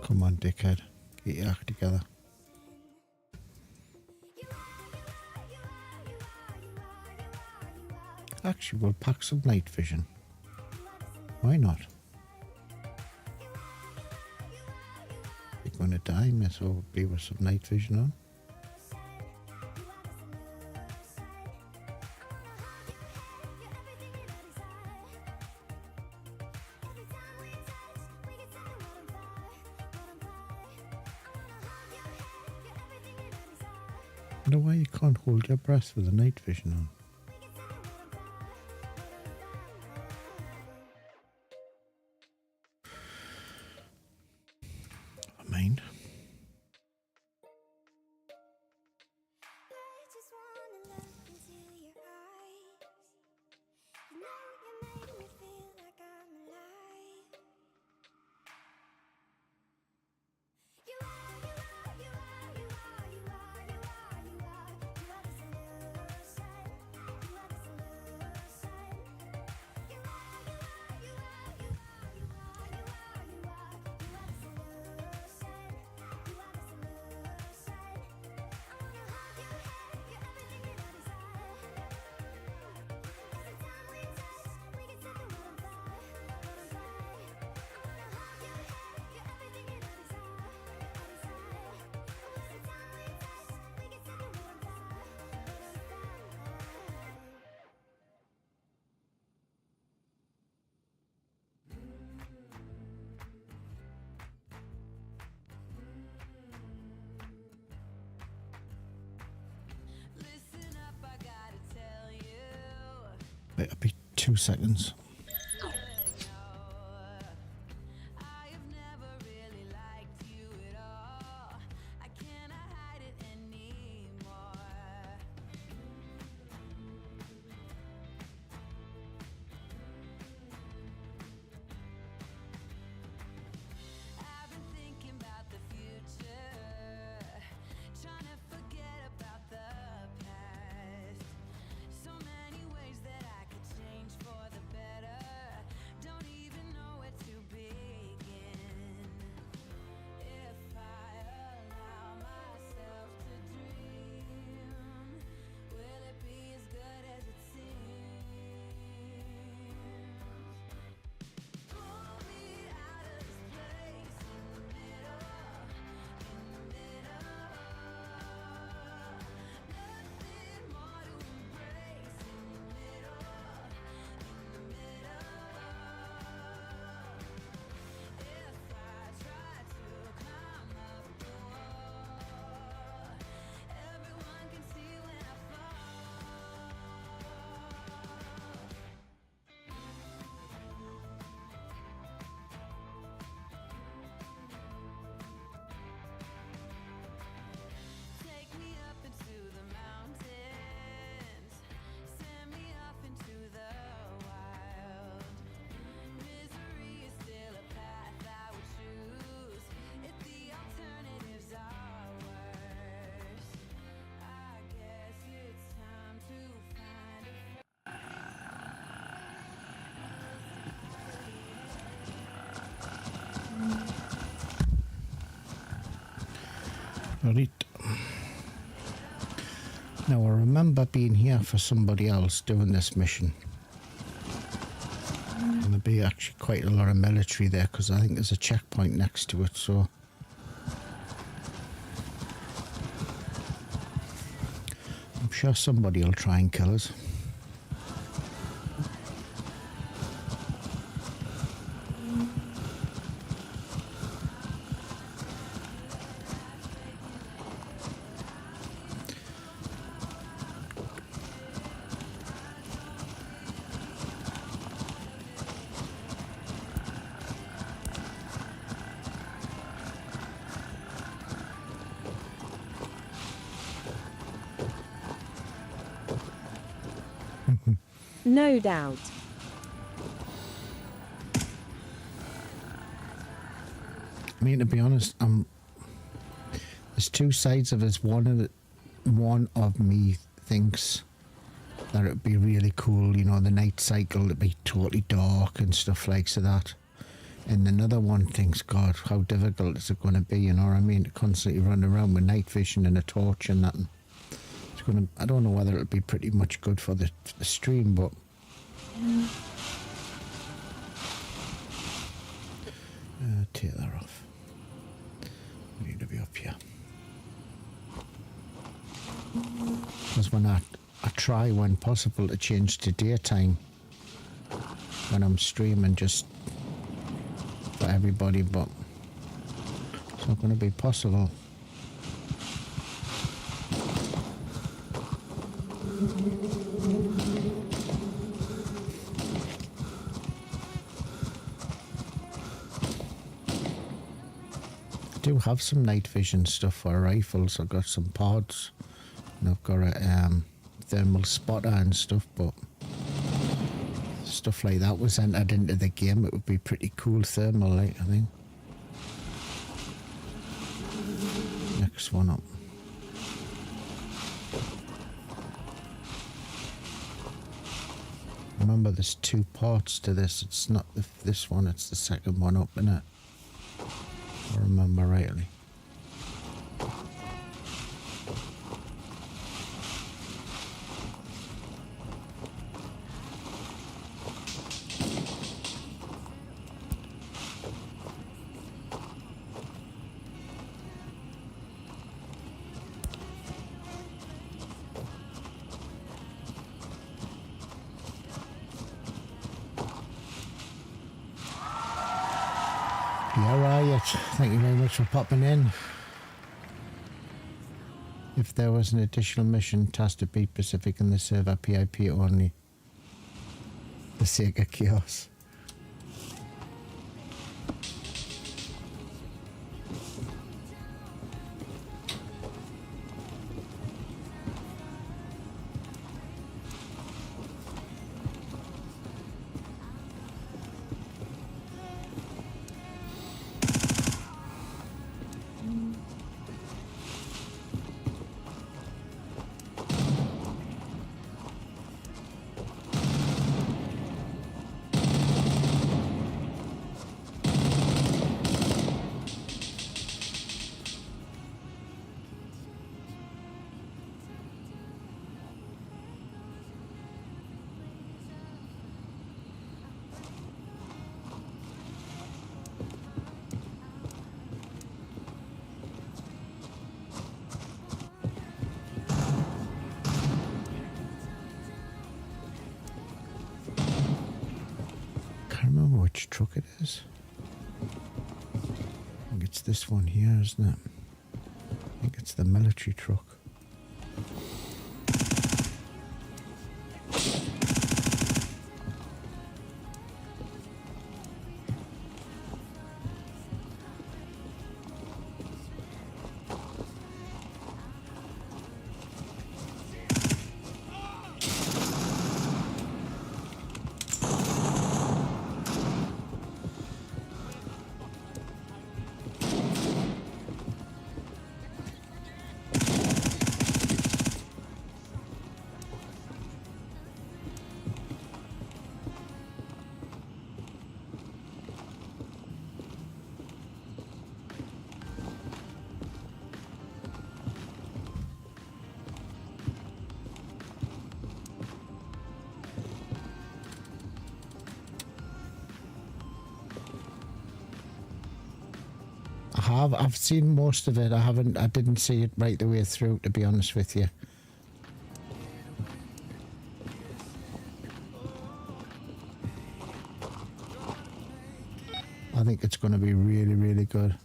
Come on, dickhead. Get your act together. Actually, we'll pack some night vision. Why not? You're going to die, miss, so be with some night vision on. I wonder why you can't hold your breath with the night vision on. Never mind. It'll be 2 seconds. Right. Now I remember being here for somebody else doing this mission. And there'll be actually quite a lot of military there because I think there's a checkpoint next to it, so I'm sure somebody will try and kill us. No doubt. I mean, to be honest, there's two sides of this. One of me thinks that it'd be really cool, you know, the night cycle to be totally dark and stuff like so that. And another one thinks, God, how difficult is it going to be, you know what I mean, to constantly run around with night vision and a torch and that. It's going to, I don't know whether it'll be pretty much good for the stream, but take that off. We need to be up here. Because when I try when possible to change to daytime when I'm streaming just for everybody, but it's not going to be possible. I do have some night vision stuff for rifles. I've got some pods and I've got a thermal spotter and stuff, but stuff like that was entered into the game. It would be pretty cool thermal light, I think. Next one up. Remember, there's two parts to this. It's not this one, it's the second one up, innit? If I remember rightly. Thank you very much for popping in. If there was an additional mission, task to beat Pacific in the server, PIP only. the sake of chaos. Which truck it is. I think it's this one here, isn't it? I think it's the military truck. I've seen most of it. I didn't see it right the way through, to be honest with you. I think it's going to be really, really good.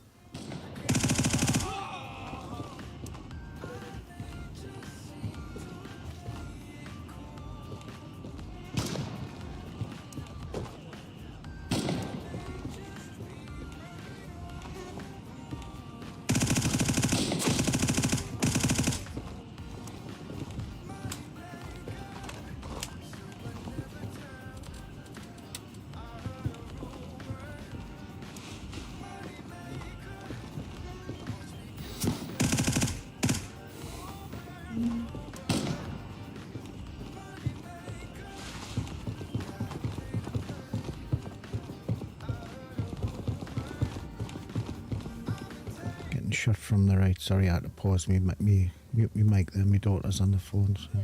Shot from the right. Sorry, I had to pause mute me mic there. My daughter's on the phone. So.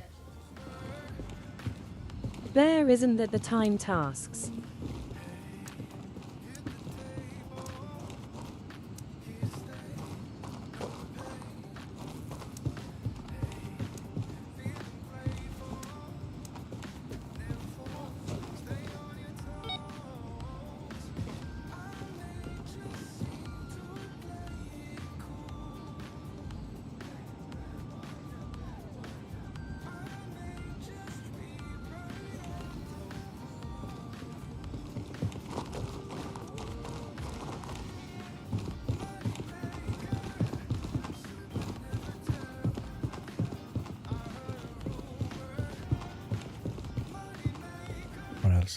There isn't that the time tasks.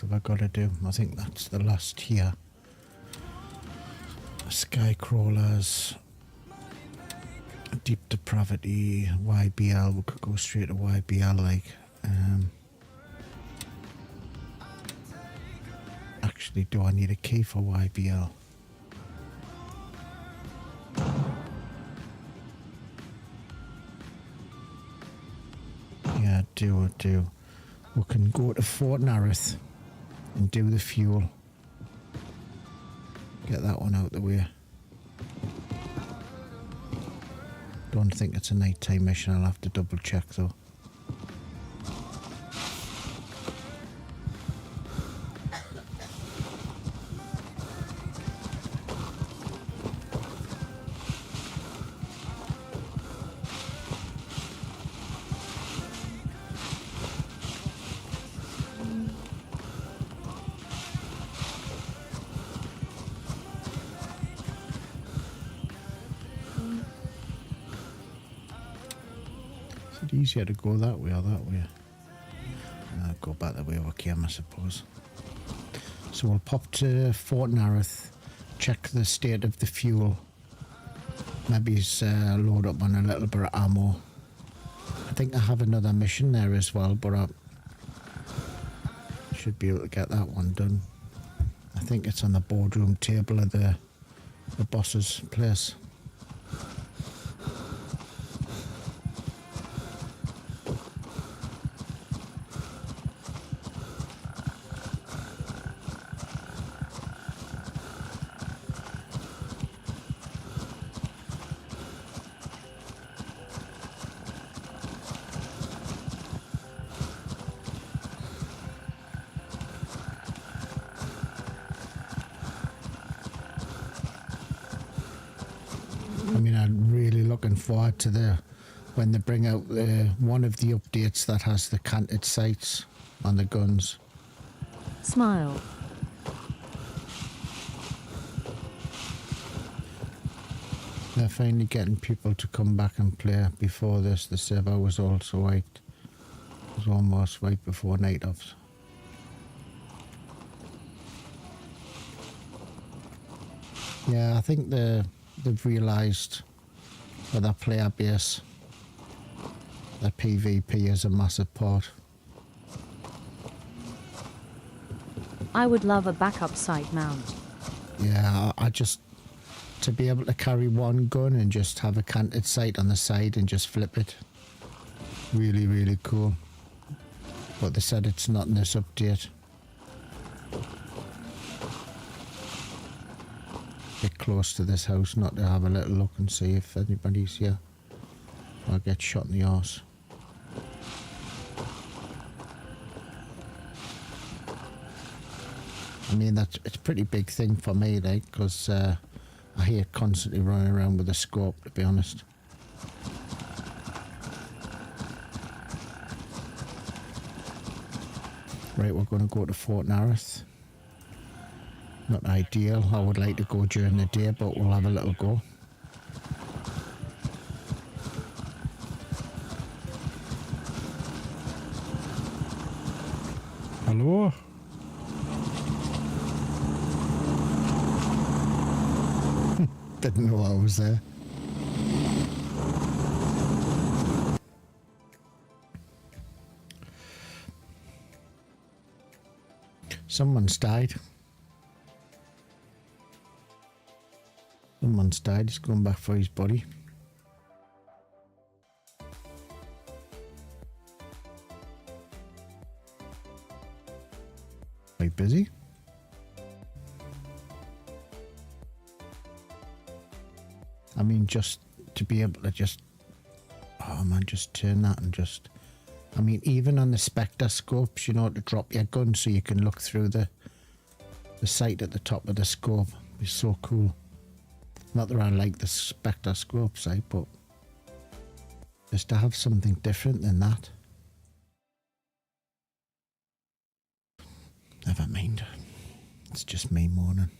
Have I got to do? I think that's the last here. Sky crawlers, deep depravity, YBL. We could go straight to YBL. Like, actually, do I need a key for YBL? Yeah, I do. We can go to Fort Narith and do the fuel. Get that one out the way. Don't think it's a nighttime mission. I'll have to double check though. easier to go that way or that way. Go back the way we came, I suppose. So we'll pop to Fort Narroth, check the state of the fuel. Maybe load up on a little bit of ammo. I think I have another mission there as well, but I should be able to get that one done. I think it's on the boardroom table of the boss's place. I mean, I'm really looking forward to when they bring out one of the updates that has the canted sights on the guns. Smile. They're finally getting people to come back and play. Before this, the server was also wiped. It was almost wiped before night ops. Yeah, I think they've realised with their player base that PvP is a massive part. I would love a backup sight mount. Yeah, I just, to be able to carry one gun and just have a canted sight on the side and just flip it. Really, really cool. But they said it's not in this update. Get close to this house, not to have a little look and see if anybody's here. I'll get shot in the arse. I mean, it's a pretty big thing for me, like, because I hate constantly running around with a scope, to be honest. Right, we're going to go to Fort Narroth. Not ideal. I would like to go during the day, but we'll have a little go. Hello? Didn't know I was there. Someone's died. Someone's died. He's going back for his body. Quite busy. I mean, just to be able to just, oh man, just turn that and just, I mean, even on the Spectre scopes, you know, to drop your gun so you can look through the sight at the top of the scope is so cool. Not that I like the Spectre scope sight, but just to have something different than that. Never mind. It's just me moaning.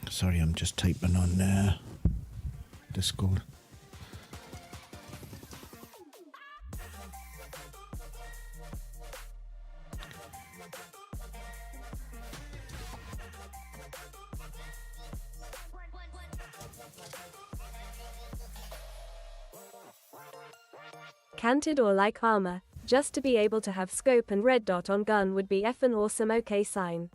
Sorry, I'm just typing on Discord. Canted or like armor, just to be able to have scope and red dot on gun would be effin' awesome. Okay sign.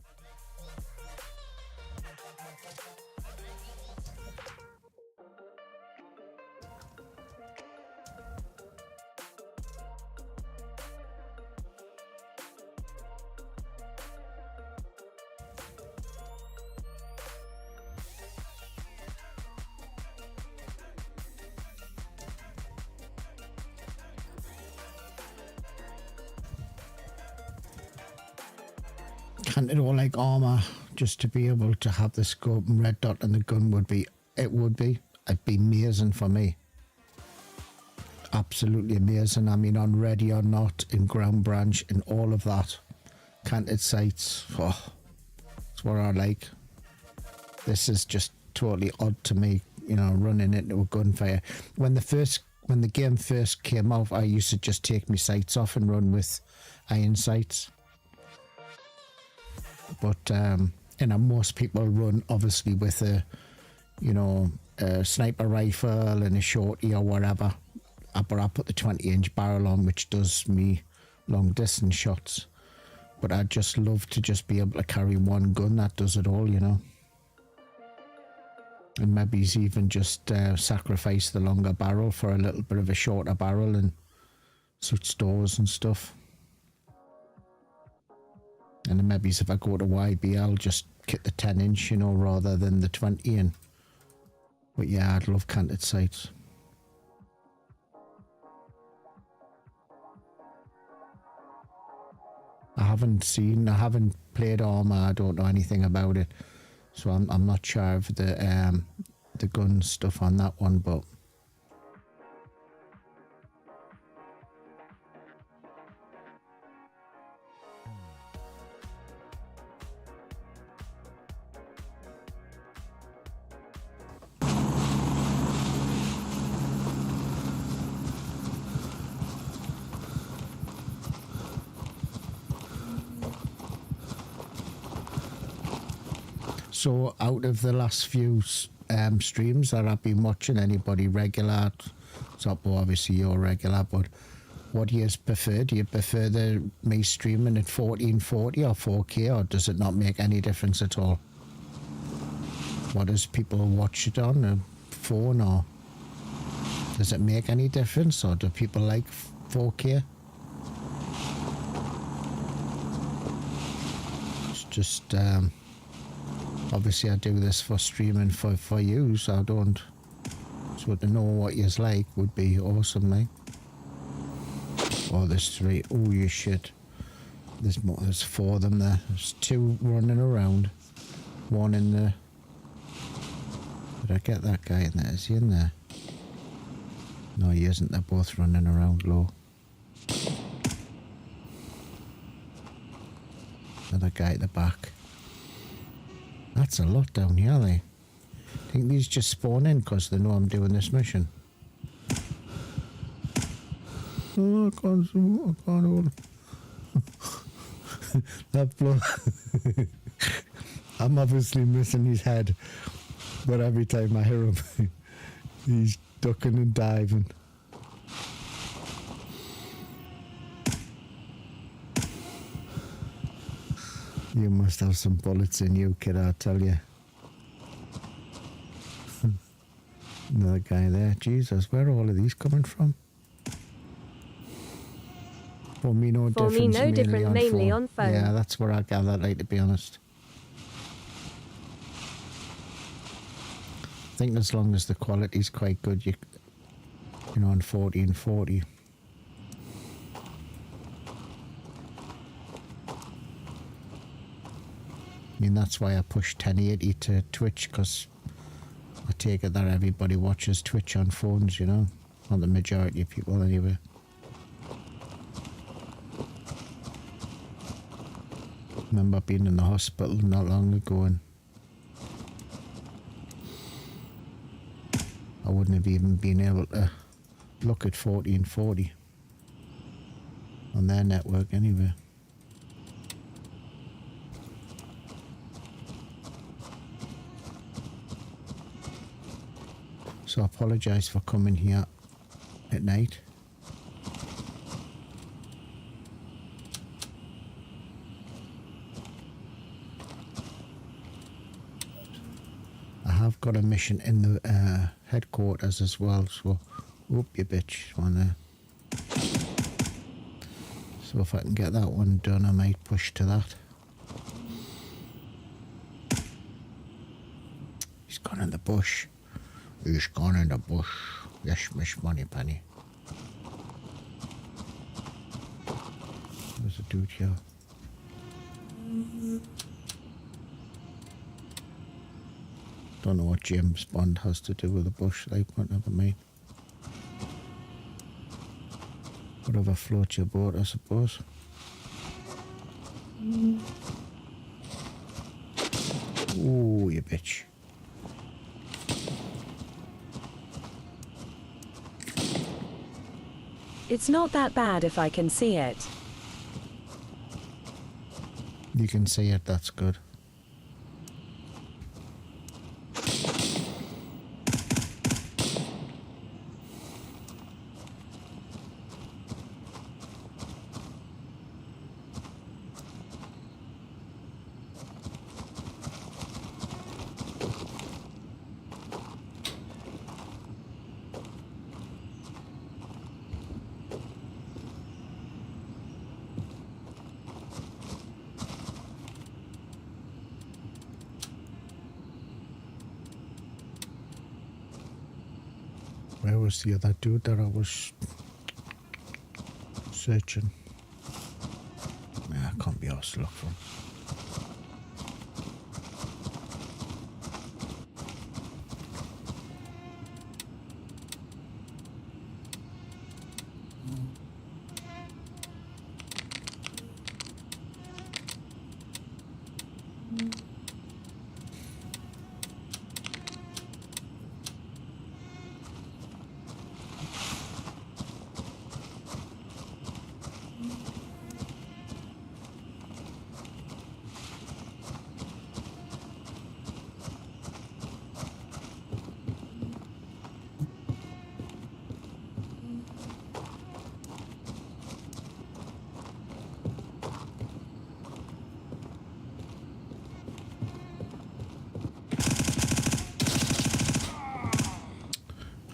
Canted or like armor, just to be able to have the scope and red dot on the gun would be It would be. It'd be amazing for me. Absolutely amazing. I mean, on Ready or Not, in Ground Branch, in all of that. Canted sights. Oh, that's what I like. This is just totally odd to me, you know, running into a gunfire. When the game first came out, I used to just take my sights off and run with iron sights. But you know, most people run obviously with a, you know, a sniper rifle and a shorty or whatever. But I put the 20-inch barrel on, which does me long distance shots. But I'd just love to just be able to carry one gun that does it all, you know. And maybe even just sacrifice the longer barrel for a little bit of a shorter barrel and such doors and stuff. And then maybe if I go to YBL, just get the 10-inch, you know, rather than the 20. And but yeah, I'd love canted sights. I haven't played Arma. I don't know anything about it, so I'm not sure of the gun stuff on that one, but. So out of the last few streams that I've been watching, anybody regular, so obviously you're regular, but what do you prefer? Do you prefer me streaming at 1440 or 4K, or does it not make any difference at all? What does people watch it on, a phone, or does it make any difference, or do people like 4K? It's just obviously I do this for streaming for you, so I don't. So to know what you's like would be awesome, mate. Oh, there's 3. Oh, you shit. There's more. There's 4 of them there. There's 2 running around. 1 in the. Did I get that guy in there? Is he in there? No, he isn't. They're both running around low. Another guy at the back. That's a lot down here, they. I think these just spawn in because they know I'm doing this mission. Oh, I can't hold. That blow. I'm obviously missing his head, but every time I hear him, he's ducking and diving. You must have some bullets in you, kid, I tell you. Another guy there. Jesus, where are all of these coming from? For me, no difference. For me, no different, mainly on phone. Yeah, that's where I gather, like, to be honest. I think as long as the quality's quite good, you know, on 1440. I mean, that's why I push 1080 to Twitch, because I take it that everybody watches Twitch on phones, you know. Not the majority of people, anyway. Remember being in the hospital not long ago, and I wouldn't have even been able to look at 1440 on their network anyway. So I apologise for coming here at night. I have got a mission in the headquarters as well, so whoop you bitch, one there. So if I can get that one done, I might push to that. He's gone in the bush. He's gone in the bush. Yes, Miss Moneypenny. There's a dude here. Don't know what James Bond has to do with the bush, like, but never mind. Whatever floats your boat, I suppose. Ooh, you bitch. It's not that bad if I can see it. You can see it, that's good. Where was the other dude that I was searching? Nah, I can't be asked to look for him.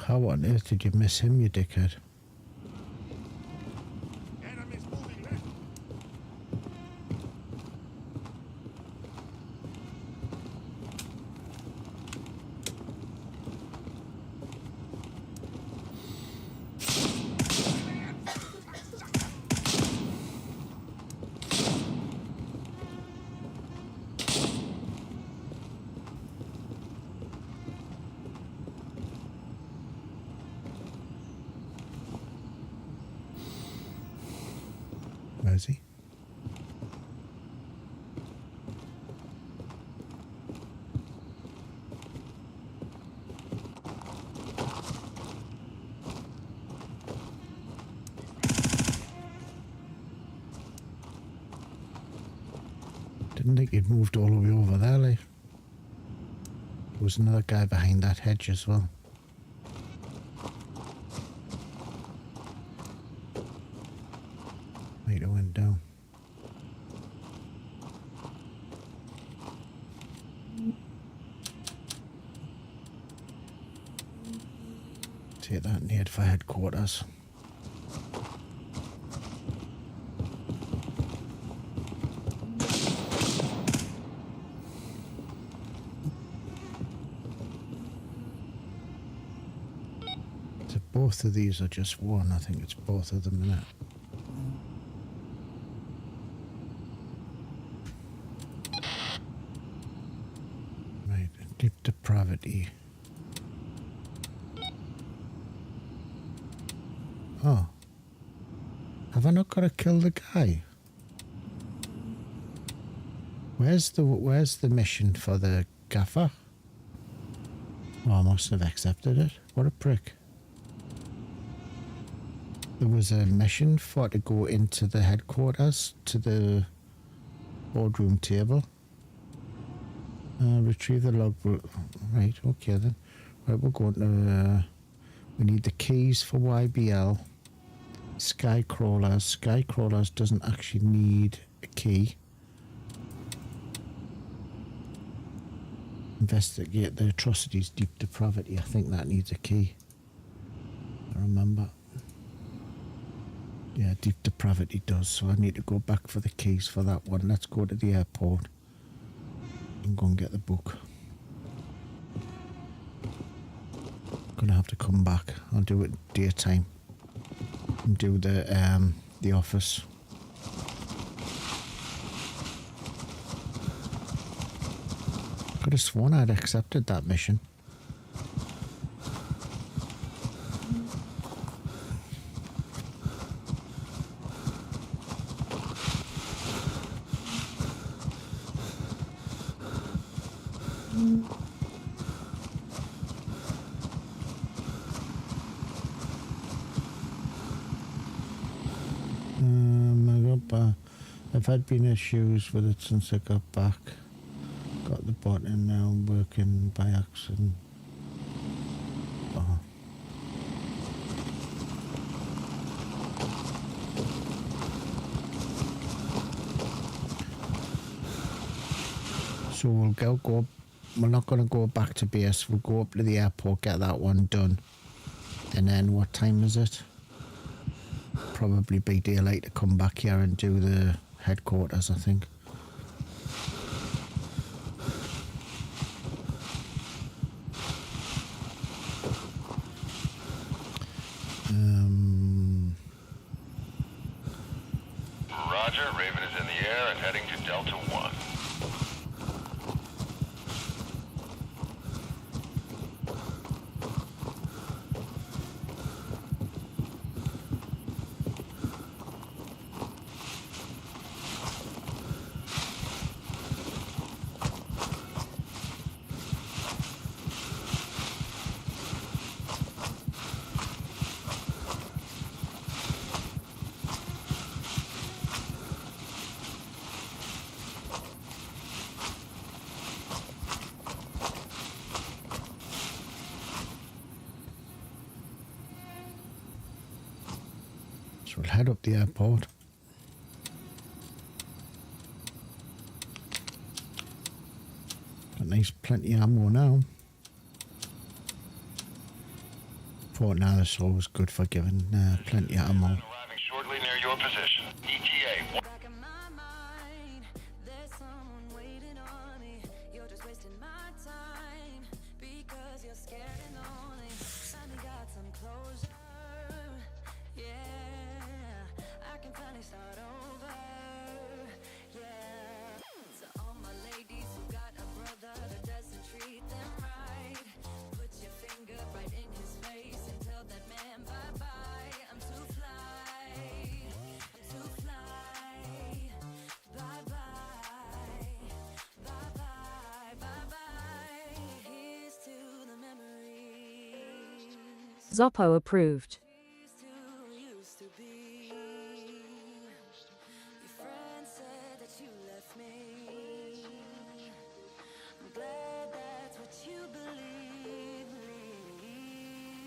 How on earth did you miss him, you dickhead? Where is he? Didn't think he'd moved all the way over there, like. There was another guy behind that hedge as well. Right, it went down. Take that and head for headquarters. So both of these are just one. I think it's both of them, innit? Right, deep depravity. Oh. Have I not got to kill the guy? Where's the mission for the gaffer? Oh, I must have accepted it. What a prick. There was a mission for to go into the headquarters, to the boardroom table. Retrieve the logbook. Right, okay then. Right, we're going to... we need the keys for YBL. Skycrawlers. Skycrawlers doesn't actually need a key. Investigate the atrocities, deep depravity. I think that needs a key. I remember. Yeah, deep depravity does. So I need to go back for the keys for that one. Let's go to the airport and go and get the book. Gonna have to come back. I'll do it daytime and do the office. Could have sworn I'd accepted that mission. I've had been issues with it since I got back. Got the button now working by accident. Oh. So we'll go. We're not going to go back to base. We'll go up to the airport, get that one done, and then what time is it? Probably be daylight to come back here and do the headquarters, I think. Roger, Raven is in the air and heading to Delta 1. So we'll head up the airport. Got nice plenty of ammo now. Thought now this is always good for giving plenty of ammo. Arriving shortly near your position. ETA. Back in my mind, there's someone waiting on me. You're just wasting my time because you're scared and lonely. Finally got some closure. Yeah, I can finally start over. Yeah. So all my ladies who got a brother that doesn't treat them right, put your finger right in his face and tell that man bye bye. I'm too fly. I'm too fly. Bye bye. Bye bye. Bye bye. Here's to the memories. Zoppo approved. Here's to who used to be. Your friend said that you left me. I'm glad that's what you believe.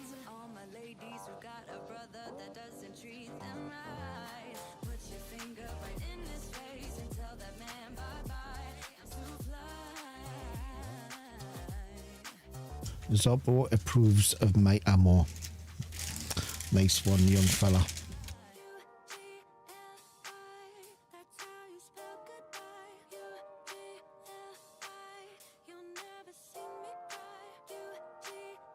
So all my ladies who got a brother that doesn't treat them right, put your finger right in his face and tell that man bye bye. I'm too fly. Zoppo approves of my ammo. Nice one, young fella. That's how you spell goodbye. U-G-L-I. You'll never see me cry. U-G-L-I.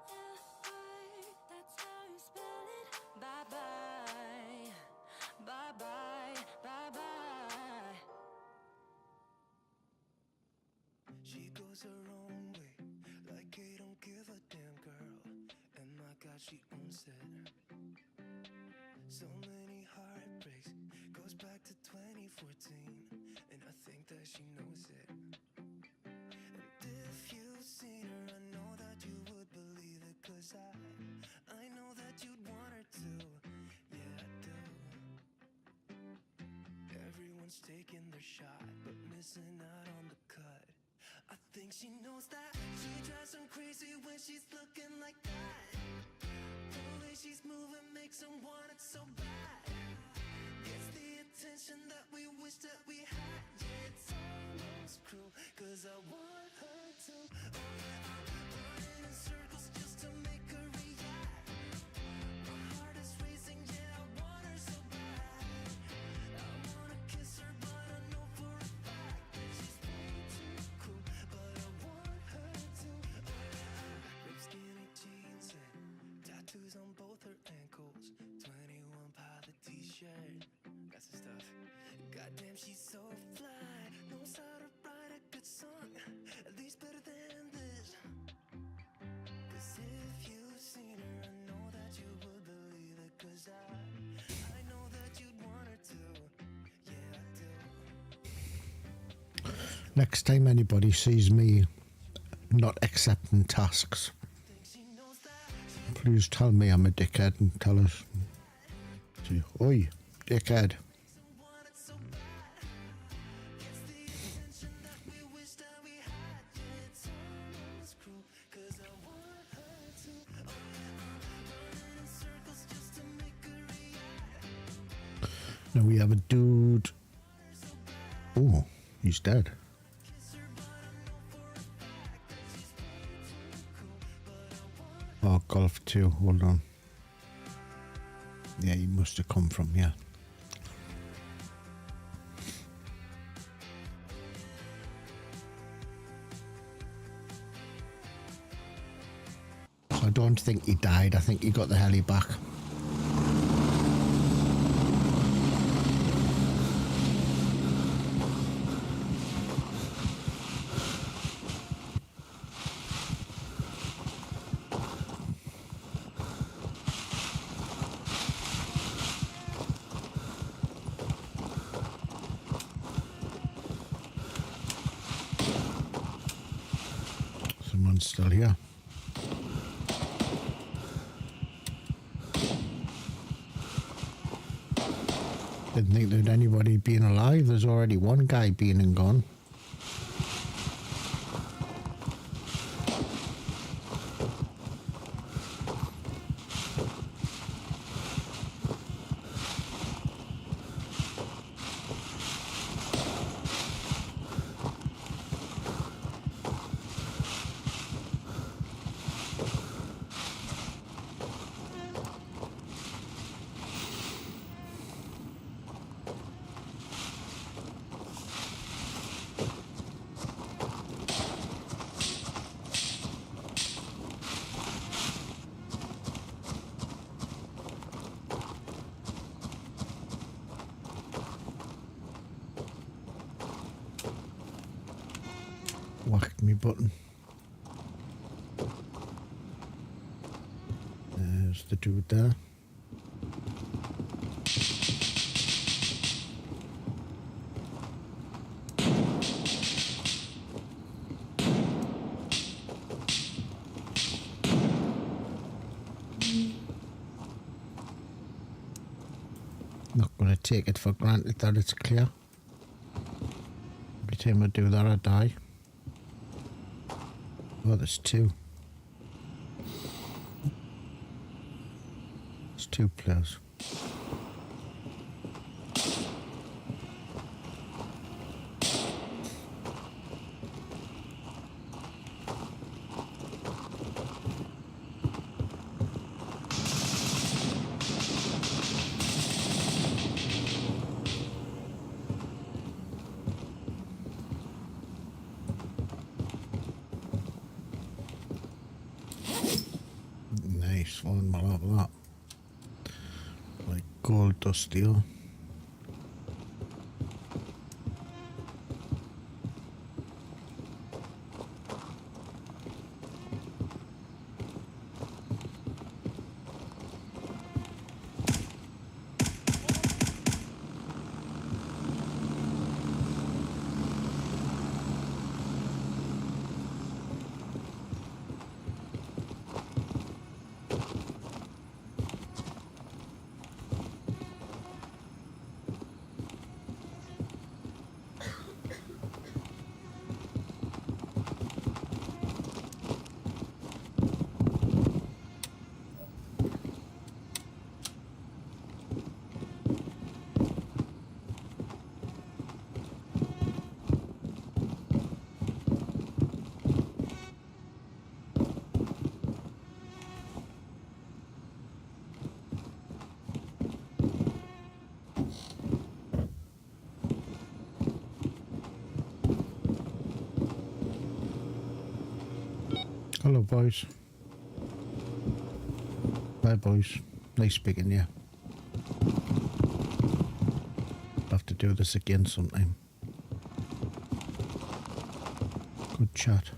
That's how you spell it. Bye bye. Bye bye. Bye bye. She goes her own way, like I don't give a damn, girl. And my God, she owns it. So many heartbreaks, goes back to 2014, and I think that she knows it. And if you've seen her, I know that you would believe it, 'cause I know that you'd want her to. Yeah, I do. Everyone's taking their shot, but missing out on the cut. I think she knows that. She drives them crazy when she's looking like that. The way she's moving makes them want it so bad. It's the attention that we wish that we had. Yeah, it's almost cruel, 'cause I want her to. Oh yeah, I'm running in circles just to make her react. My heart is racing, yeah, I want her so bad. I wanna kiss her, but I know for a fact that she's way too cool. But I want her to. Oh yeah, ripped skinny jeans and tattoos on both her ankles. 21 pilot t-shirt, that's the stuff. Goddamn, she's so fly. Knows how to write a good song, at least better than is that? I know that you'd want her to. Yeah, I do. Next time anybody sees me not accepting tasks, please tell me I'm a dickhead and tell us, oi, dickhead. Now we have a dude. Oh, he's dead. Oh, Golf 2, hold on. Yeah, he must have come from here. So I don't think he died, I think he got the heli back. Someone's still here. Didn't think there'd anybody being alive. There's already one guy being and gone. Whacked me button. There's the dude there. Not gonna take it for granted that it's clear. Every time I do that I die. Oh, there's two. There's two players. Nice one, I love that. Like gold dust deal. Hello, boys. Bye, boys. Nice speaking to you. I'll have to do this again sometime. Good chat.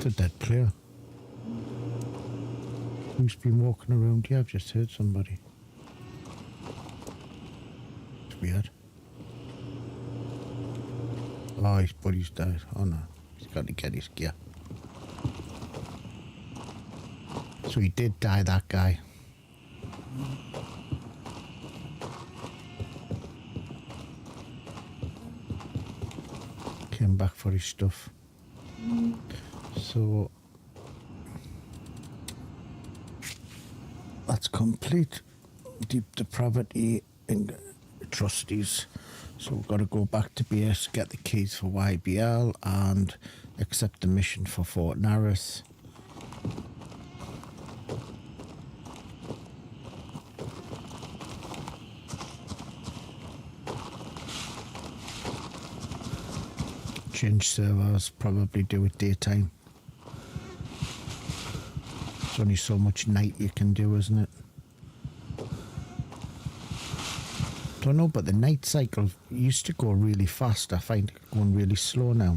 It's a dead clear. Who's been walking around here? I've just heard somebody. It's weird. Oh, his buddy's died. Oh no, he's got to get his gear. So he did die, that guy. Came back for his stuff. So that's complete. Deep depravity and trustees. So we've got to go back to base, get the keys for YBL and accept the mission for Fort Narrows. Change servers, probably do it daytime. There's only so much night you can do, isn't it? Don't know, but the night cycle used to go really fast. I find it going really slow now.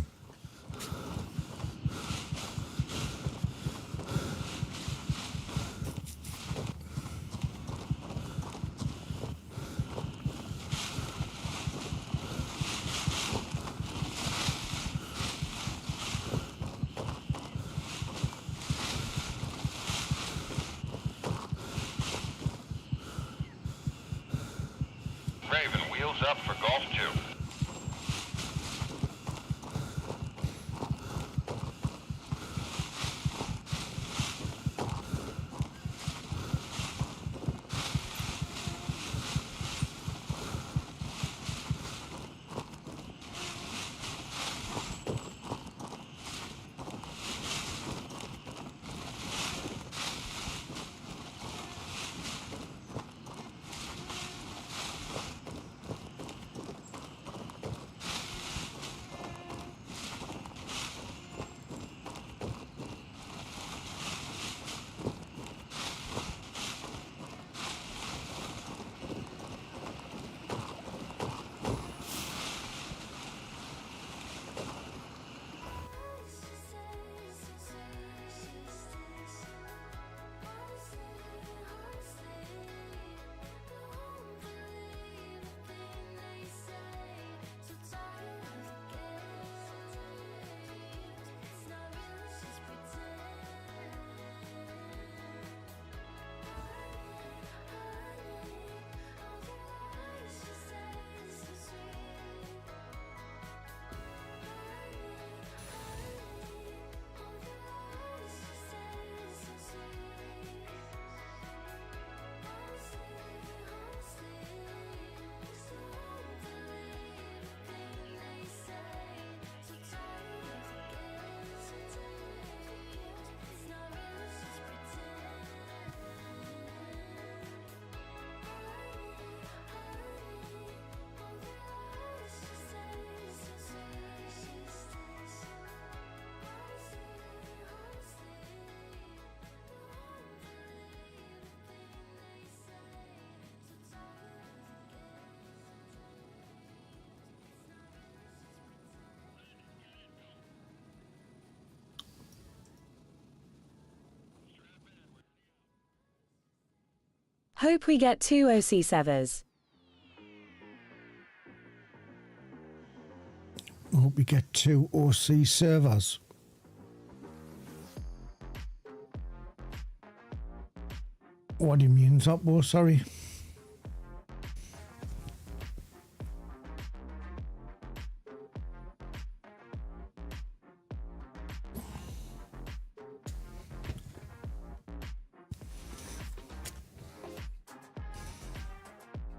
Raven, wheels up for Golf 2. Hope we get 2 OC servers. I hope we get 2 OC servers. What do you mean, Zoppo? Sorry.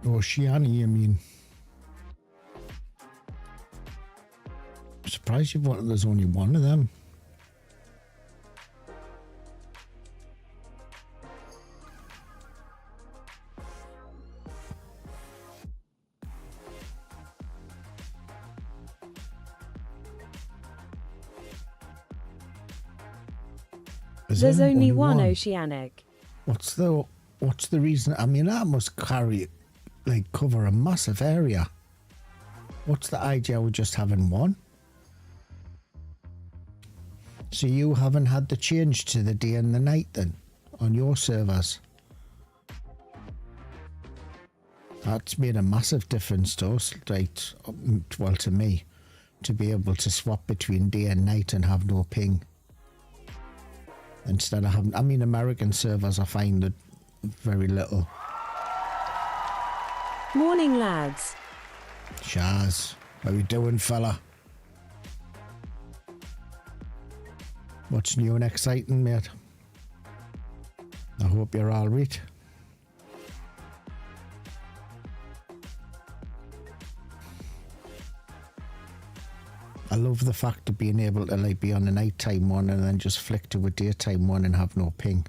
Oceania, you mean? I'm surprised there's only one of them. There's only one Oceanic. What's the reason? I mean, that must cover a massive area. What's the idea with just having one? So you haven't had the change to the day and the night then on your servers? That's made a massive difference to us, right? Well, to me, to be able to swap between day and night and have no ping. Instead of having, I mean, American servers I find that very little. Morning, lads. Shaz, how you doing, fella? What's new and exciting, mate? I hope you're all right. I love the fact of being able to like be on a nighttime one and then just flick to a daytime one and have no ping.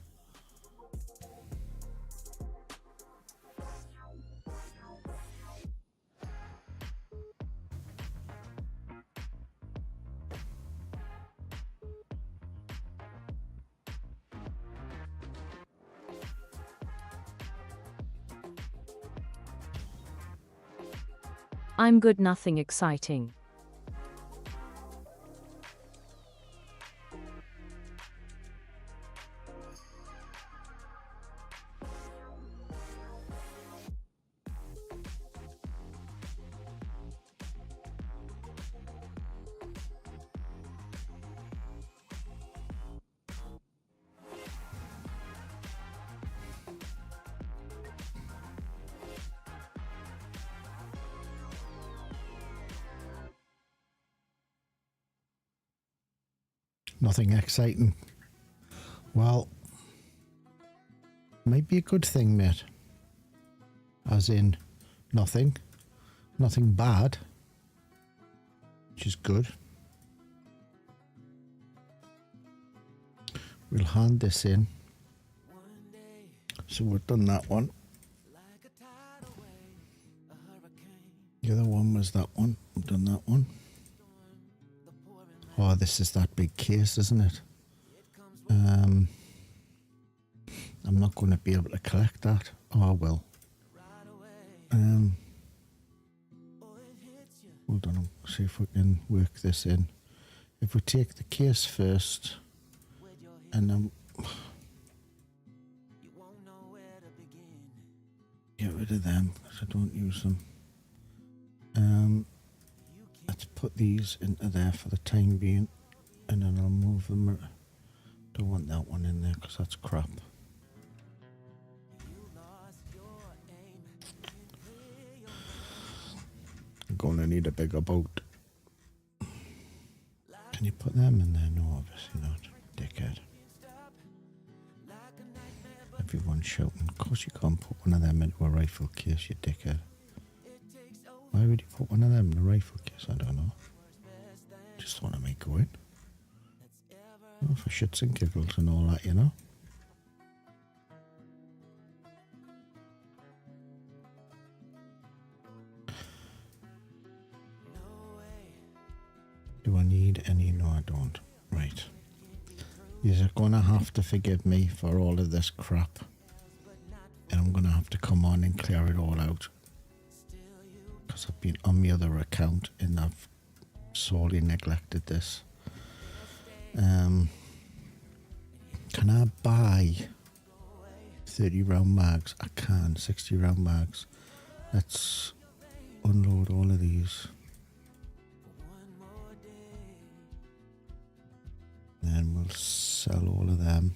I'm good, nothing exciting. Nothing exciting. Well, might be a good thing, mate. As in, nothing. Nothing bad. Which is good. We'll hand this in. So we've done that one. The other one was that one. We've done that one. Oh, this is that big case, isn't it? I'm not going to be able to collect that. Oh, I will. Hold on, I'll see if we can work this in. If we take the case first, and then get rid of them because I don't use them. Let's put these into there for the time being, and then I'll move them. Don't want that one in there because that's crap. I'm gonna need a bigger boat. Can you put them in there? No, obviously not. Dickhead. Everyone's shouting. Of course you can't put one of them into a rifle case, you dickhead. Why would you put one of them in a rifle case? I don't know. Just want to make go in. Oh, for shits and giggles and all that, you know. Do I need any? No, I don't. Right. You're going to have to forgive me for all of this crap. And I'm going to have to come on and clear it all out. Because I've been on my other account and I've sorely neglected this. Can I buy 30 round mags? I can. 60 round mags. Let's unload all of these. Then we'll sell all of them.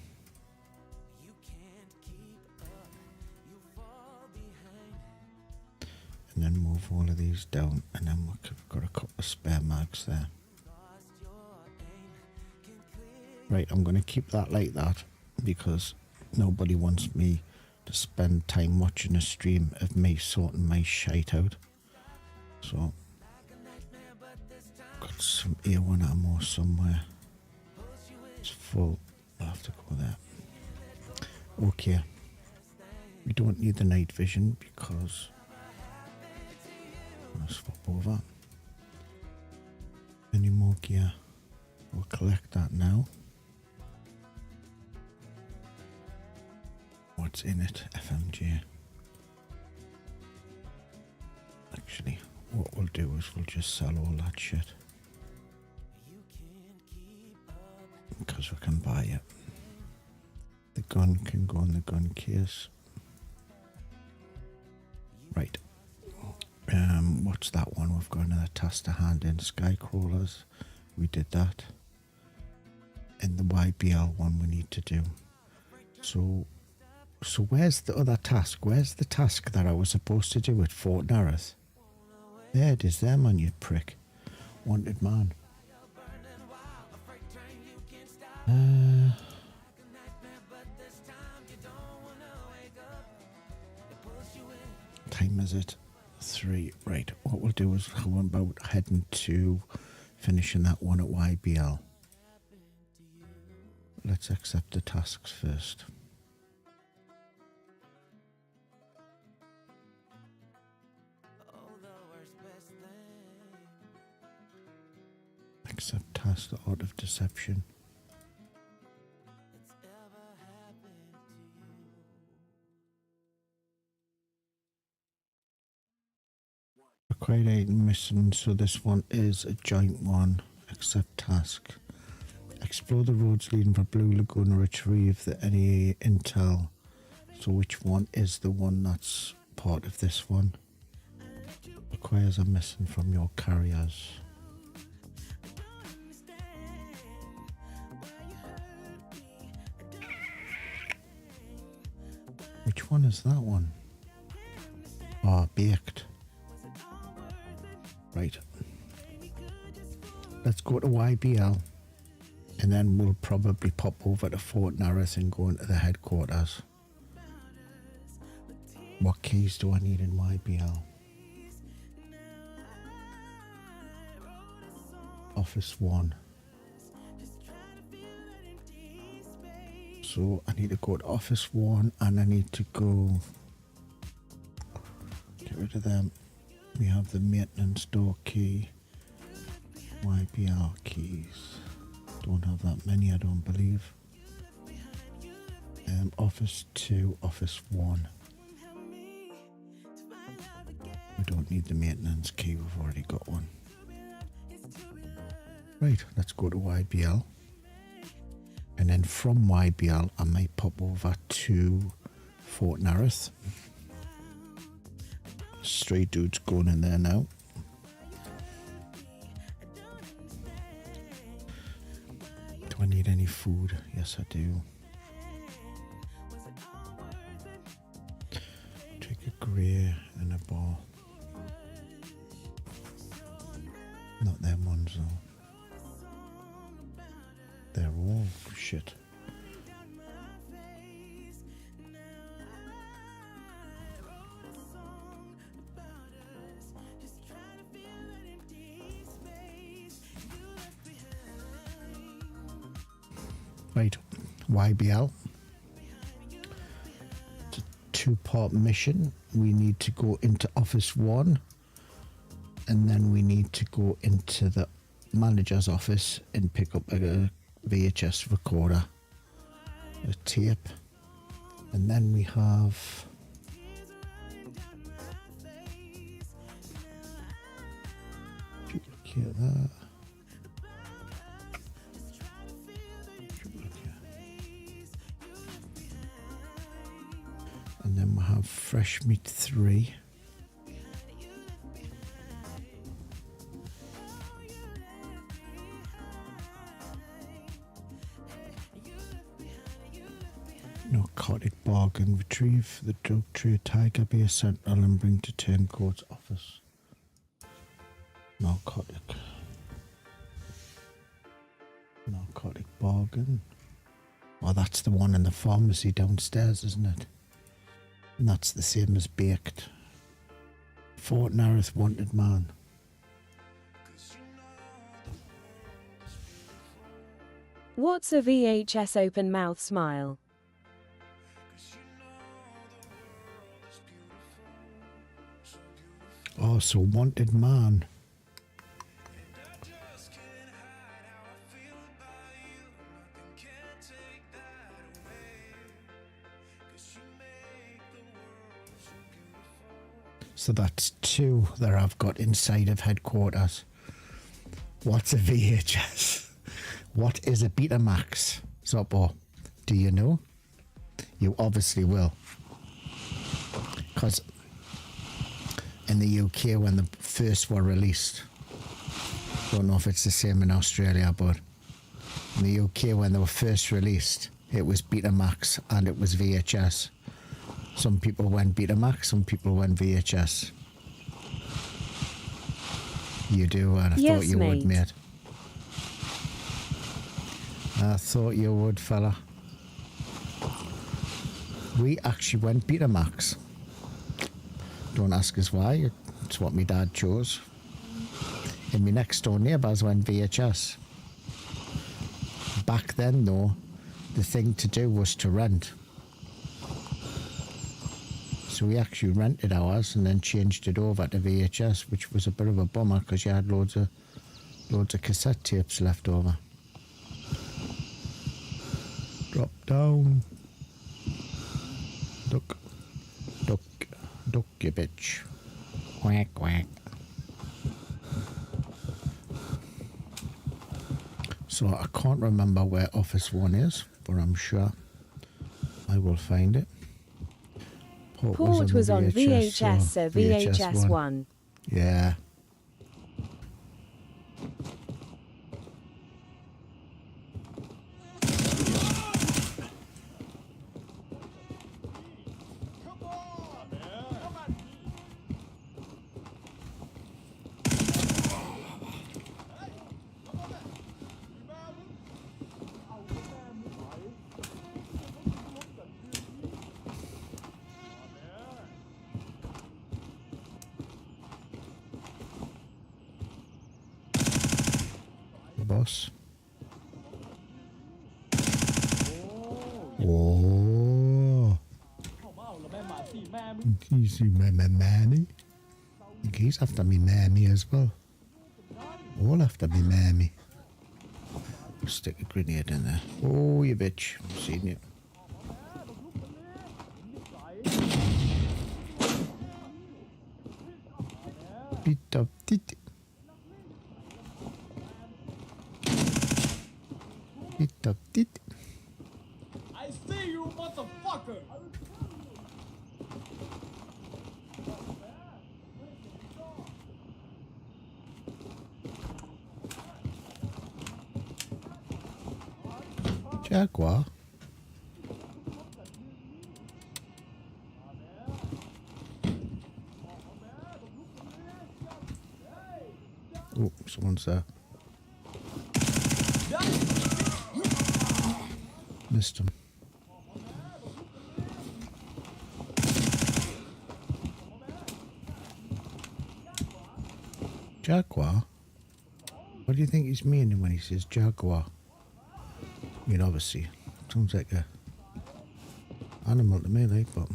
And then move all of these down, and then we've got a couple of spare mags there. Right, I'm going to keep that like that because nobody wants me to spend time watching a stream of me sorting my shite out. So, got some A1 ammo somewhere. It's full. I'll have to go there. Okay. We don't need the night vision because I'm going to swap over. Any more gear? We'll collect that now. What's in it? FMG. Actually, what we'll do is we'll just sell all that shit. as we can buy it. The gun can go in the gun case. Right. What's that one? We've got another task to hand in. Skycrawlers. We did that. And the YBL one we need to do. So where's the other task? Where's the task that I was supposed to do at Fort Narroth? There it is there, man, you prick. Wanted man. Time is it? 3. Right, what we'll do is how about heading to finishing that one at YBL. Let's accept the tasks first. Accept task, the art of deception. Required item mission, so this one is a joint one. Accept task. Explore the roads leading from Blue Lagoon and retrieve the NEA intel. So which one is the one that's part of this one? Requires a mission from your carriers. Which one is that one? Oh, baked. Right. Let's go to YBL. And then we'll probably pop over to Fort Narroth and go into the headquarters. What keys do I need in YBL? Office 1. So I need to go to Office 1 and I need to go... Get rid of them. We have the maintenance door key. YBL keys. Don't have that many, I don't believe. Office 2, Office 1. We don't need the maintenance key, we've already got one. Right, let's go to YBL. And then from YBL, I might pop over to Fort Narroth. Stray dude's going in there now. Do I need any food? Yes, I do. Take a grey and a bar. Not them ones though. They're all shit. Right, YBL. It's a 2-part mission. We need to go into Office 1 and then we need to go into the manager's office and pick up a VHS recorder, a tape, and then we have duplicate that. And then we have Fresh Meat 3. Narcotic bargain. Retrieve the drug trade Tiger Bay Sentinel and bring to Turncoat's office. Narcotic bargain. Oh, that's the one in the pharmacy downstairs, isn't it? And that's the same as baked. Fort Narroth wanted man. What's a VHS open mouth smile? Oh, so wanted man. So that's 2 that I've got inside of headquarters. What's a VHS? What is a Betamax, Zoppo? Do you know? You obviously will. Because in the UK, when the first were released, don't know if it's the same in Australia, but in the UK, when they were first released, it was Betamax and it was VHS. Some people went Betamax, some people went VHS. You do, and I Yes, thought you would, mate. mate. I thought you would, fella. We actually went Betamax. Don't ask us why, it's what my dad chose. And my next door neighbours went VHS. Back then, though, the thing to do was to rent. So we actually rented ours and then changed it over to VHS, which was a bit of a bummer because you had loads of cassette tapes left over. Drop down. Duck, duck, duck, you bitch. Quack, quack. So I can't remember where Office 1 is, but I'm sure I will find it. Port was on VHS, so VHS 1. Yeah. Boss. Oh. He's my mammy. He's after me mammy as well. All after me mammy. Stick a grenade in there. Oh, you bitch. I've seen you. Beat up tit. Beat up tit. I see you, motherfucker! Jaguar. Oh, someone's there. Missed him. Jaguar? What do you think he's meaning when he says Jaguar? I mean, obviously, sounds like a animal to me, like, but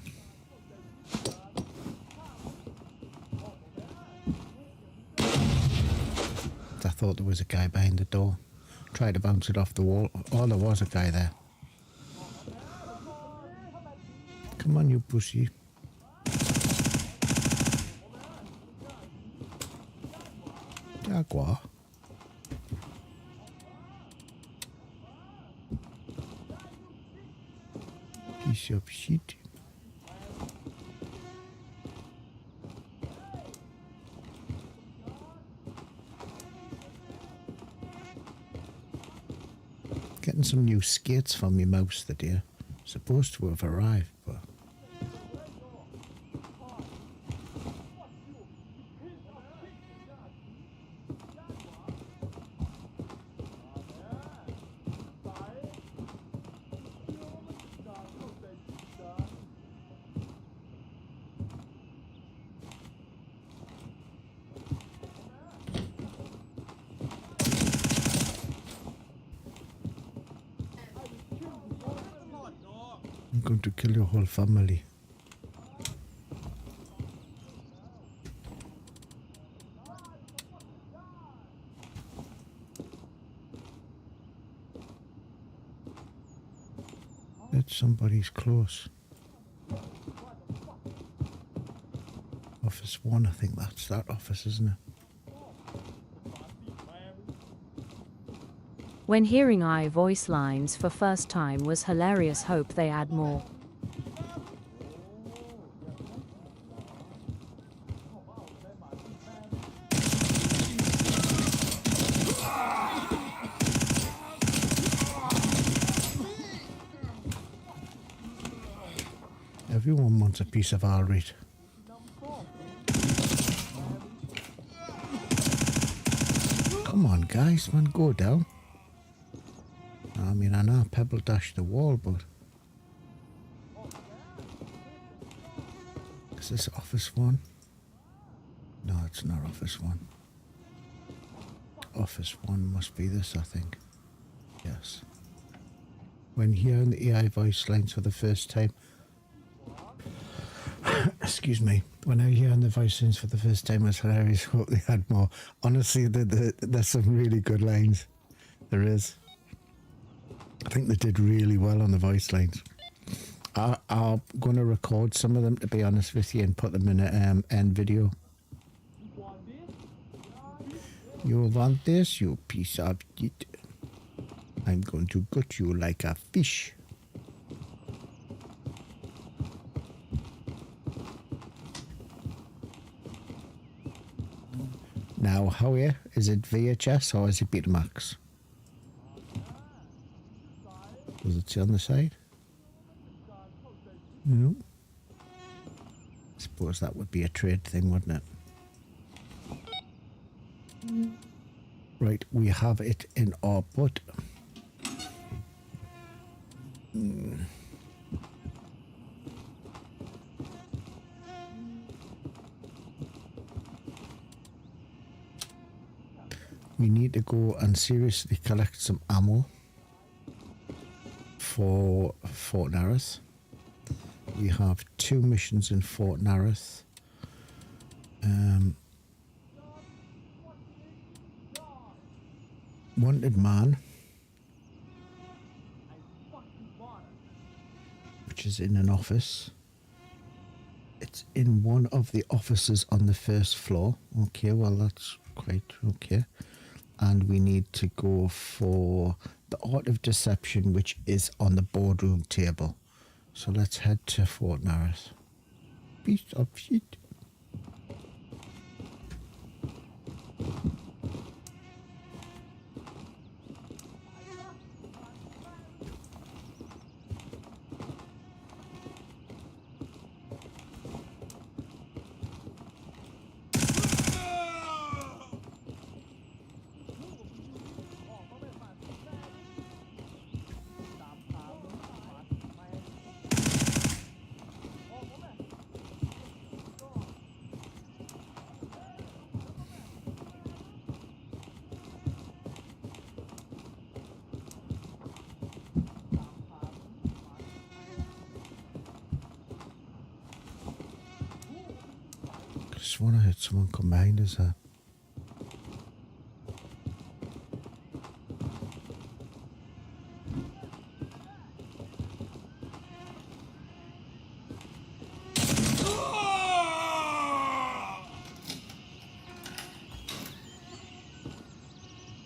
I thought there was a guy behind the door. Tried to bounce it off the wall. Oh, there was a guy there. Come on, you pussy. Jaguar. Piece of shit. Getting some new skates for my mouse that day. Supposed to have arrived, but I'm going to kill your whole family. That's somebody's close. Office 1, I think that's that office, isn't it? When hearing I voice lines for first time was hilarious. Hope they add more. Everyone wants a piece of our read. Come on, guys, man, go down. I mean, I know Pebble dashed the wall, but... Is this Office 1? No, it's not Office 1. Office 1 must be this, I think. Yes. When hearing the AI voice lines for the first time... Excuse me. When I hear the voice lines for the first time, it's hilarious. Hope they had more. Honestly, there's some really good lines. There is. I think they did really well on the voice lines. I'm going to record some of them, to be honest with you, and put them in an end video. You want this, you piece of shit? I'm going to gut you like a fish. Now, how here? Is it VHS or is it Betamax? Does it say on the side? No. I suppose that would be a trade thing, wouldn't it? Right, we have it in our butt. We need to go and seriously collect some ammo for Fort Narroth. We have 2 missions in Fort Narroth. Wanted man, which is in an office. It's in one of the offices on the first floor. Okay, well that's quite okay. And we need to go for the Art of Deception, which is on the boardroom table. So let's head to Fort Narroth. Piece of shit. I just want to hit someone come behind us there.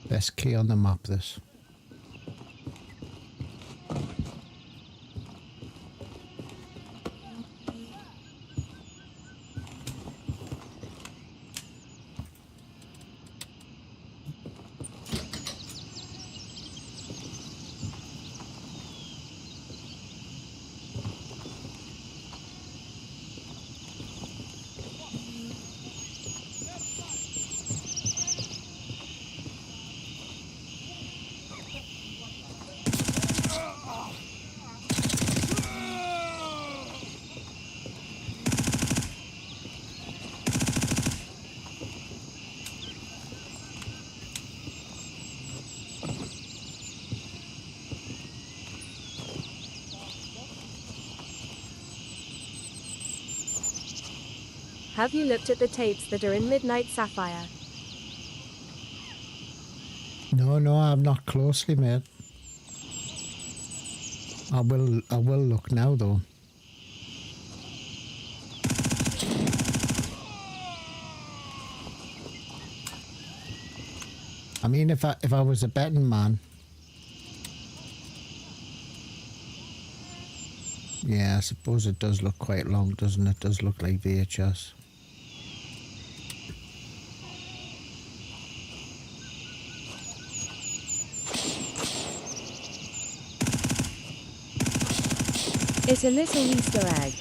Best key on the map, this. Have you looked at the tapes that are in Midnight Sapphire? No, I'm not closely, mate. I will look now, though. I mean, if I was a betting man, Yeah, I suppose it does look quite long, doesn't it? It does look like VHS. It's a little Easter egg.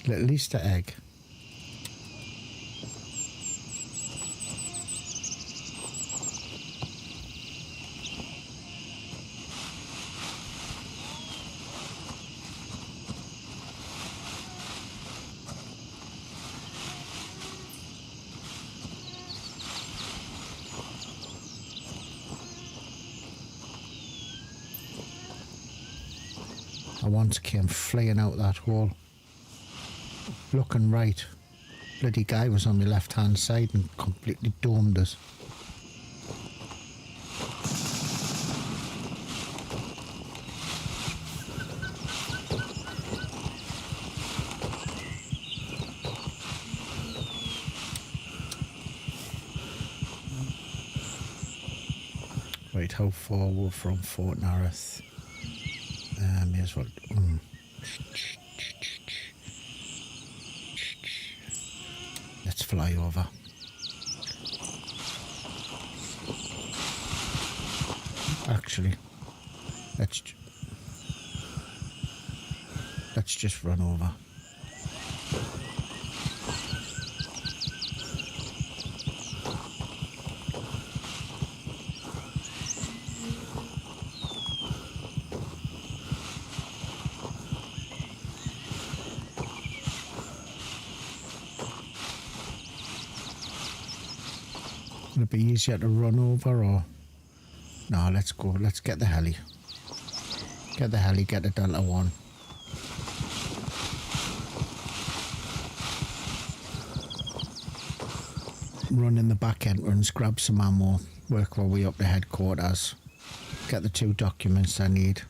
Little Easter egg. I once came flying out that hole, looking right. Bloody guy was on my left hand side and completely domed us. Right, how far we're from Fort Narroth? May as well. Let's fly over. Actually, let's just run over. Would it be easier to run over or... No, let's go. Let's get the heli. Get the heli, get the Delta 1. Run in the back entrance, grab some ammo, work our way up to headquarters. Get the 2 documents I need.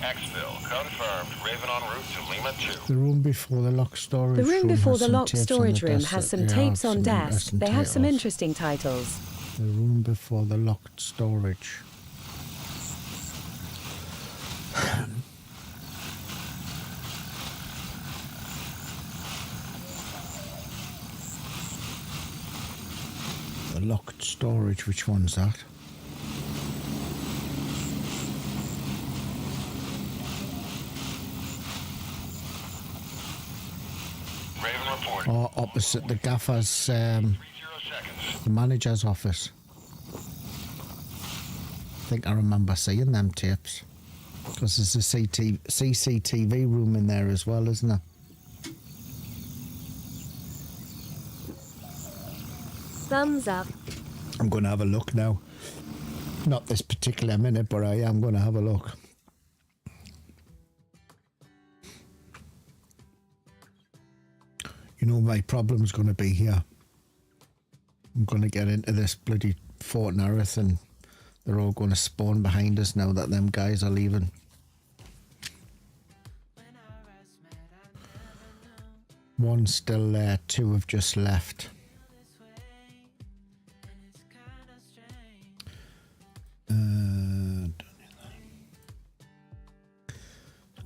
Exfil confirmed. Raven en route to Lima 2. The room before the locked storage The room before has the some locked tapes on storage the room desk. has some Yeah, tapes on some desk. interesting They have some titles. interesting titles. The room before the locked storage. The locked storage, which one's that? Raven report. Oh, opposite the gaffer's, 30 seconds. the manager's office. I think I remember seeing them tapes. Because there's a CCTV room in there as well, isn't there? Thumbs up. I'm going to have a look now. Not this particular minute, but I am going to have a look. You know, my problem's going to be here. I'm going to get into this bloody Fort Narroth and they're all going to spawn behind us now that them guys are leaving. One's still there, two have just left. I'm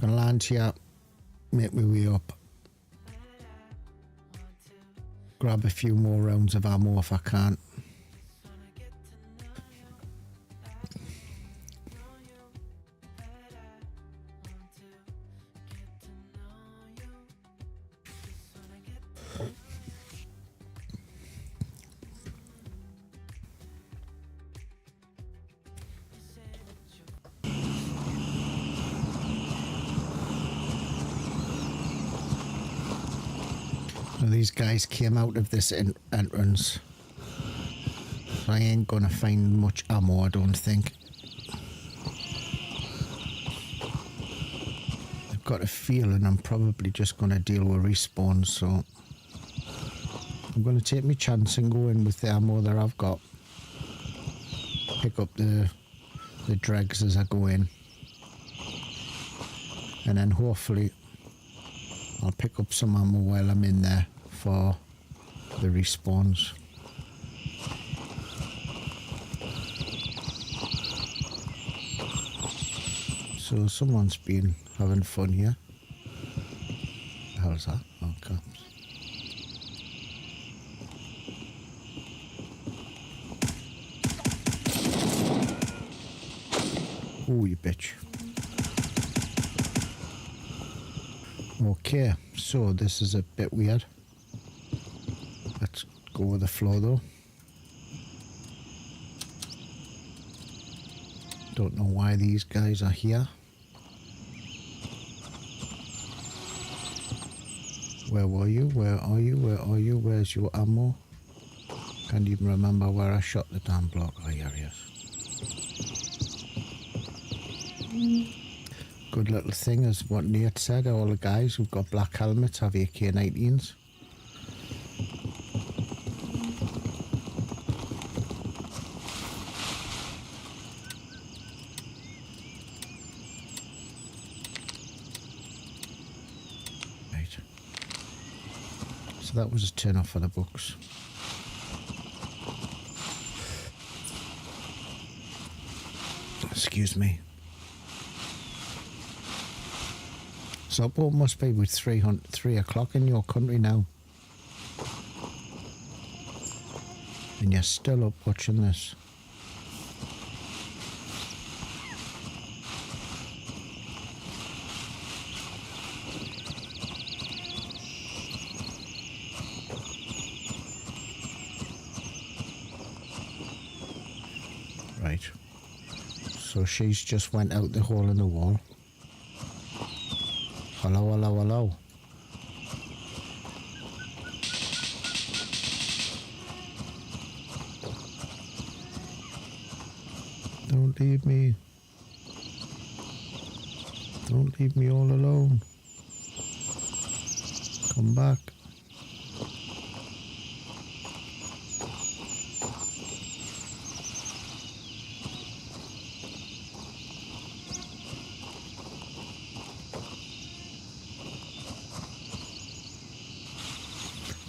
gonna land here, make my way up, grab a few more rounds of ammo if I can. Now these guys came out of this entrance, so I ain't gonna find much ammo, I don't think. I've got a feeling I'm probably just gonna deal with respawns, so I'm gonna take my chance and go in with the ammo that I've got. Pick up the dregs as I go in, and then hopefully I'll pick up some ammo while I'm in there for the respawns. So someone's been having fun here. What the hell's that? Oh, cops. Oh, you bitch. Okay, so this is a bit weird. Let's go with the flow though. Don't know why these guys are here. Where were you? Where are you? Where are you? Where's your ammo? Can't even remember where I shot the damn block. Oh, here he is. Good little thing is what Nate said, all the guys who've got black helmets have AK-19s. Right. So that was a turn off for the books. Excuse me. So it must be with 3 o'clock in your country now. And you're still up watching this. Right. So she's just went out the hole in the wall. Hello, hello, hello. Don't leave me. Don't leave me all alone. Come back.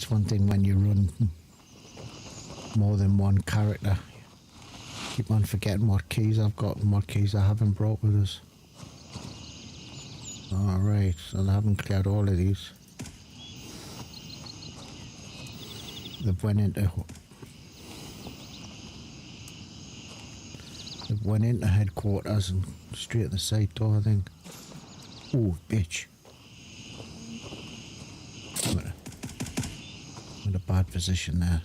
One thing when you run more than one character, keep on forgetting what keys I've got and what keys I haven't brought with us. Alright, so I haven't cleared all of these. They've went into headquarters and straight at the side door, I think. Oh, bitch. In a bad position there.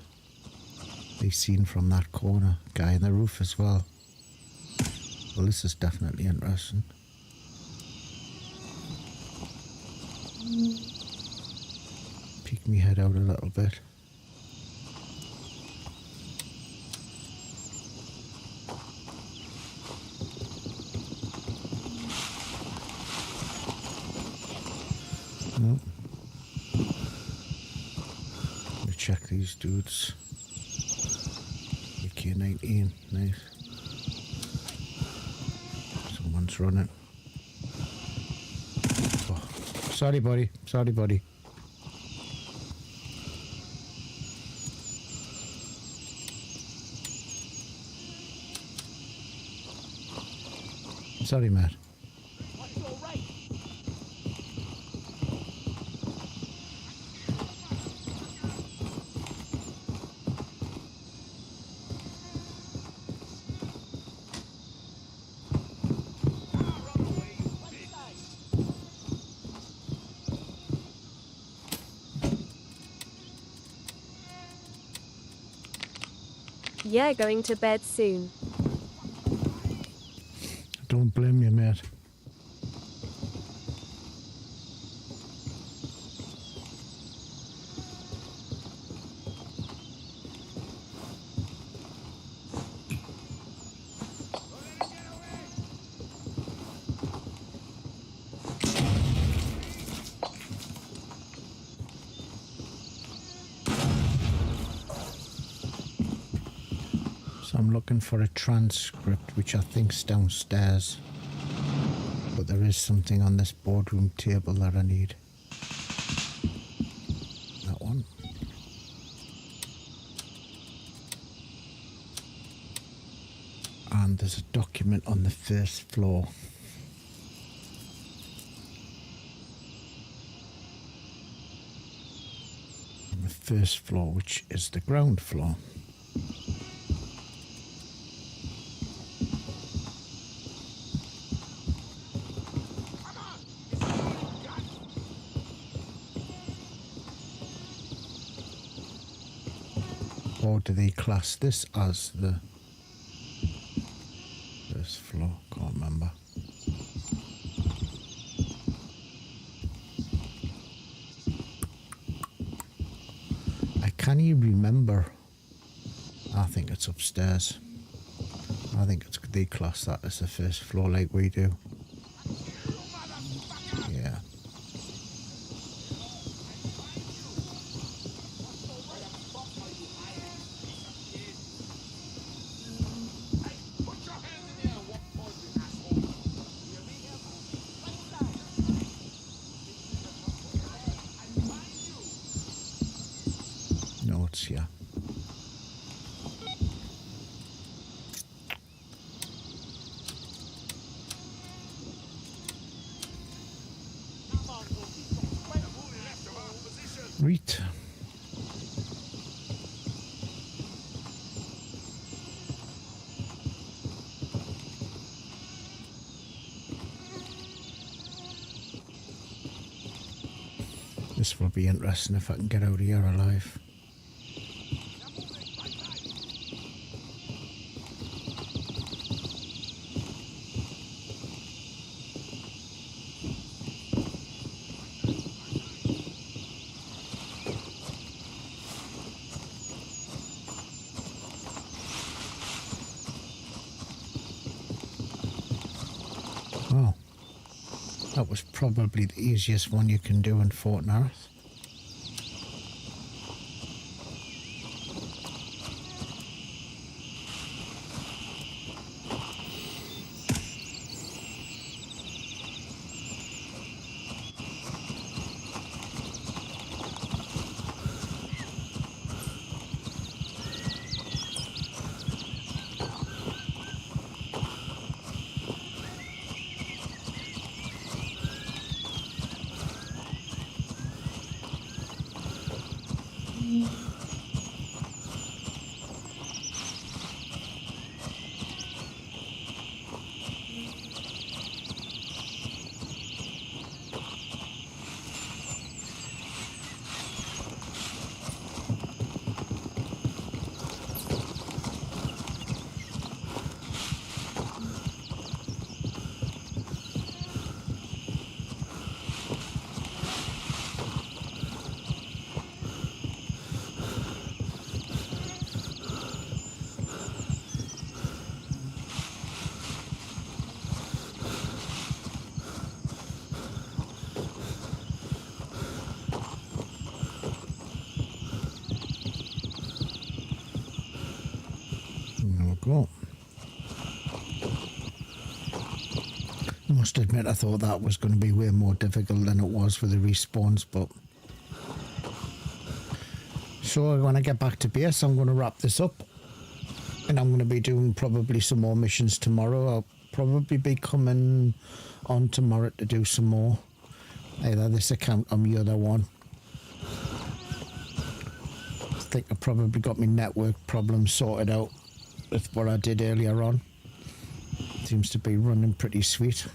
They seen from that corner. Guy in the roof as well. Well, this is definitely interesting. Peek me head out a little bit. Nope. Check these dudes. AK-19, nice. Someone's running. Oh, sorry, buddy. Sorry, buddy. Sorry, mate. Yeah, going to bed soon. Don't blame you, mate. So I'm looking for a transcript, which I think's downstairs. But there is something on this boardroom table that I need. That one. And there's a document on the first floor. On the first floor, which is the ground floor. Or do they class this as the first floor? Can't remember. Can you remember? I think it's upstairs. I think it's they class that as the first floor like we do. Yeah. Notes here. Right. This will be interesting if I can get out of here alive. Well, that was probably the easiest one you can do in Fortnite. Go. I must admit I thought that was going to be way more difficult than it was with the respawns, but so when I get back to base I'm going to wrap this up and I'm going to be doing probably some more missions tomorrow. probably be coming on tomorrow to do some more. Either this account or the other one. I think I probably got my network problem sorted out with what I did earlier on. Seems to be running pretty sweet.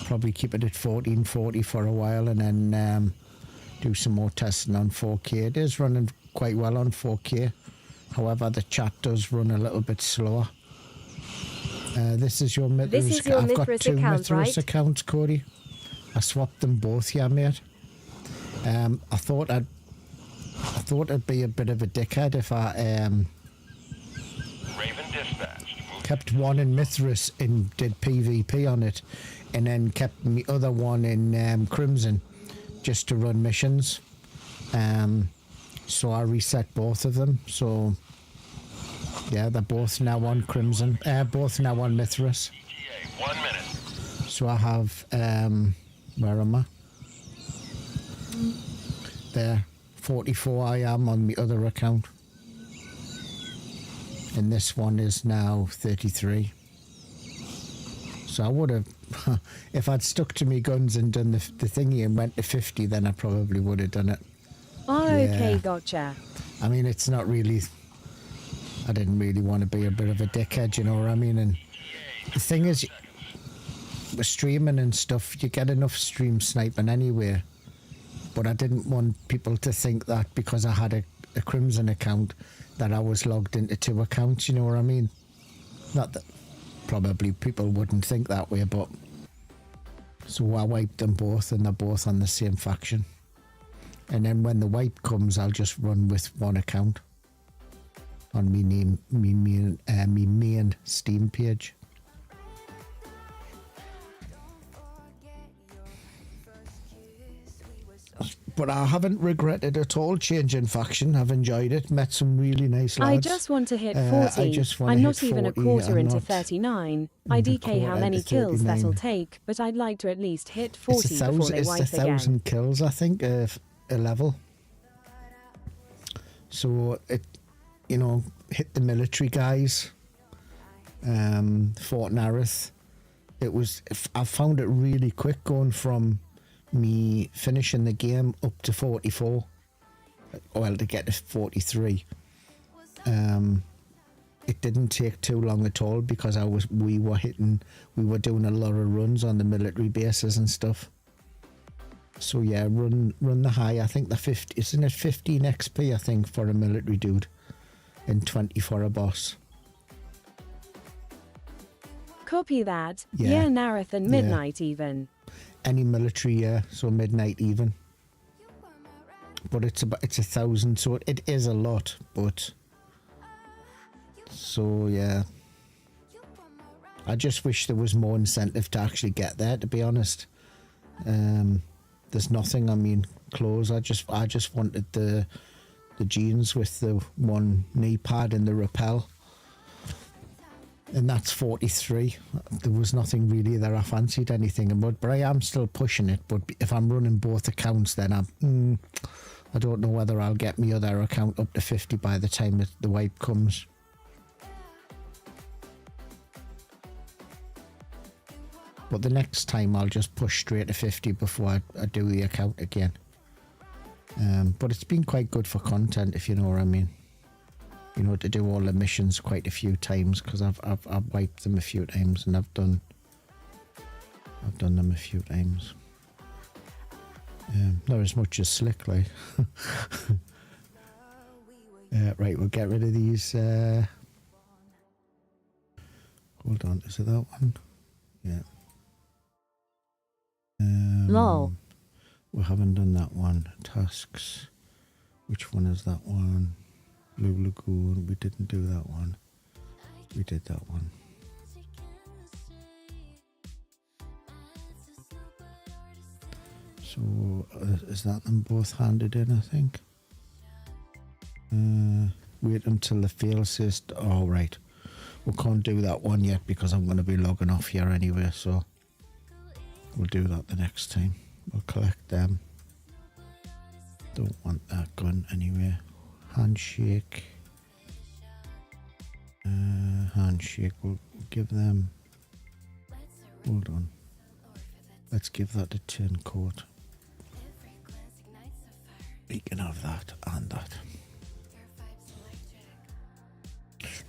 Probably keep it at 1440 for a while and then do some more testing on 4K. It is running quite well on 4K. However, the chat does run a little bit slower. This is your Mithras. This is your I've got Mithras two account, Mithras right? accounts, Cody. I swapped them both here, mate. I thought I'd be a bit of a dickhead if I Raven dispatched. kept one in Mithras and did PvP on it, and then kept my other one in Crimson just to run missions. So I reset both of them. So yeah, they're both now on Crimson. Both now on Mithras. ETA, 1 minute. So I have where am I? There, 44 I am on the other account. And this one is now 33. So I would have, if I'd stuck to me guns and done the thingy and went to 50, then I probably would have done it. Oh, Yeah. okay, gotcha. I mean, it's not really, I didn't really want to be a bit of a dickhead, you know what I mean? And the thing is, with streaming and stuff, you get enough stream sniping anyway. But I didn't want people to think that because I had a Crimson account that I was logged into two accounts, you know what I mean? Not that probably people wouldn't think that way, but so I wiped them both and they're both on the same faction. And then when the wipe comes, I'll just run with one account on me main Steam page. But I haven't regretted at all changing faction. I've enjoyed it. Met some really nice lads. I just want to hit 40. I'm not even a quarter into 39. I DK how many kills that'll take, but I'd like to at least hit 40 before they wipe it's 1,000 kills, I think, a level. So it, you know, hit the military guys. Fort Nareth. I found it really quick going from me finishing the game up to 44, well, to get to 43. It didn't take too long at all because we were doing a lot of runs on the military bases and stuff. So yeah, run the high. I think the 50, isn't it 15 XP I think for a military dude and 20 for a boss. Copy that. Yeah. Yeah, Nareth and Midnight even. Any military, yeah, so midnight even. But it's 1,000, so it is a lot, but so yeah. I just wish there was more incentive to actually get there, to be honest. There's nothing, I mean, clothes. I just wanted the jeans with the one knee pad and the rappel. And that's 43. There was nothing really that I fancied anything about, but I am still pushing it. But if I'm running both accounts, then I don't know whether I'll get my other account up to 50 by the time the wipe comes. But the next time I'll just push straight to 50 before I do the account again. But it's been quite good for content, if you know what I mean. You know, to do all the missions quite a few times, because I've wiped them a few times and I've done them a few times. Not as much as Slick, like. Right, we'll get rid of these. Hold on, is it that one? Yeah. Lol. We haven't done that one. Tasks. Which one is that one? Blue Lagoon, we didn't do that one. We did that one. So, is that them both handed in, I think? Wait until the fail says, oh right. We can't do that one yet because I'm going to be logging off here anyway, so we'll do that the next time. We'll collect them. Don't want that gun anyway. Handshake. Handshake. We'll give them... Hold on. Let's give that a turncoat. You can have that and that.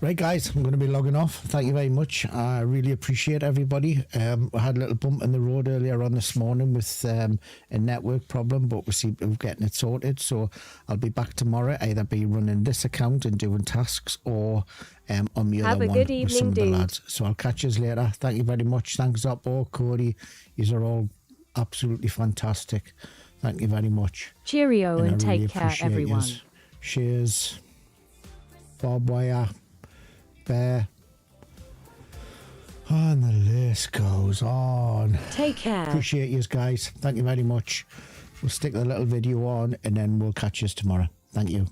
Right, guys, I'm going to be logging off. Thank you very much. I really appreciate everybody. I had a little bump in the road earlier on this morning with a network problem, but we're getting it sorted. So I'll be back tomorrow, either be running this account and doing tasks, or on the other one with some of the lads. So I'll catch you later. Thank you very much. Thanks, Oppo, Cody. These are all absolutely fantastic. Thank you very much. Cheerio and take care, everyone. Yous. Cheers. Bob Wire. Bear. And the list goes on. Take care. Appreciate you guys. Thank you very much. We'll stick the little video on and then we'll catch you tomorrow. Thank you.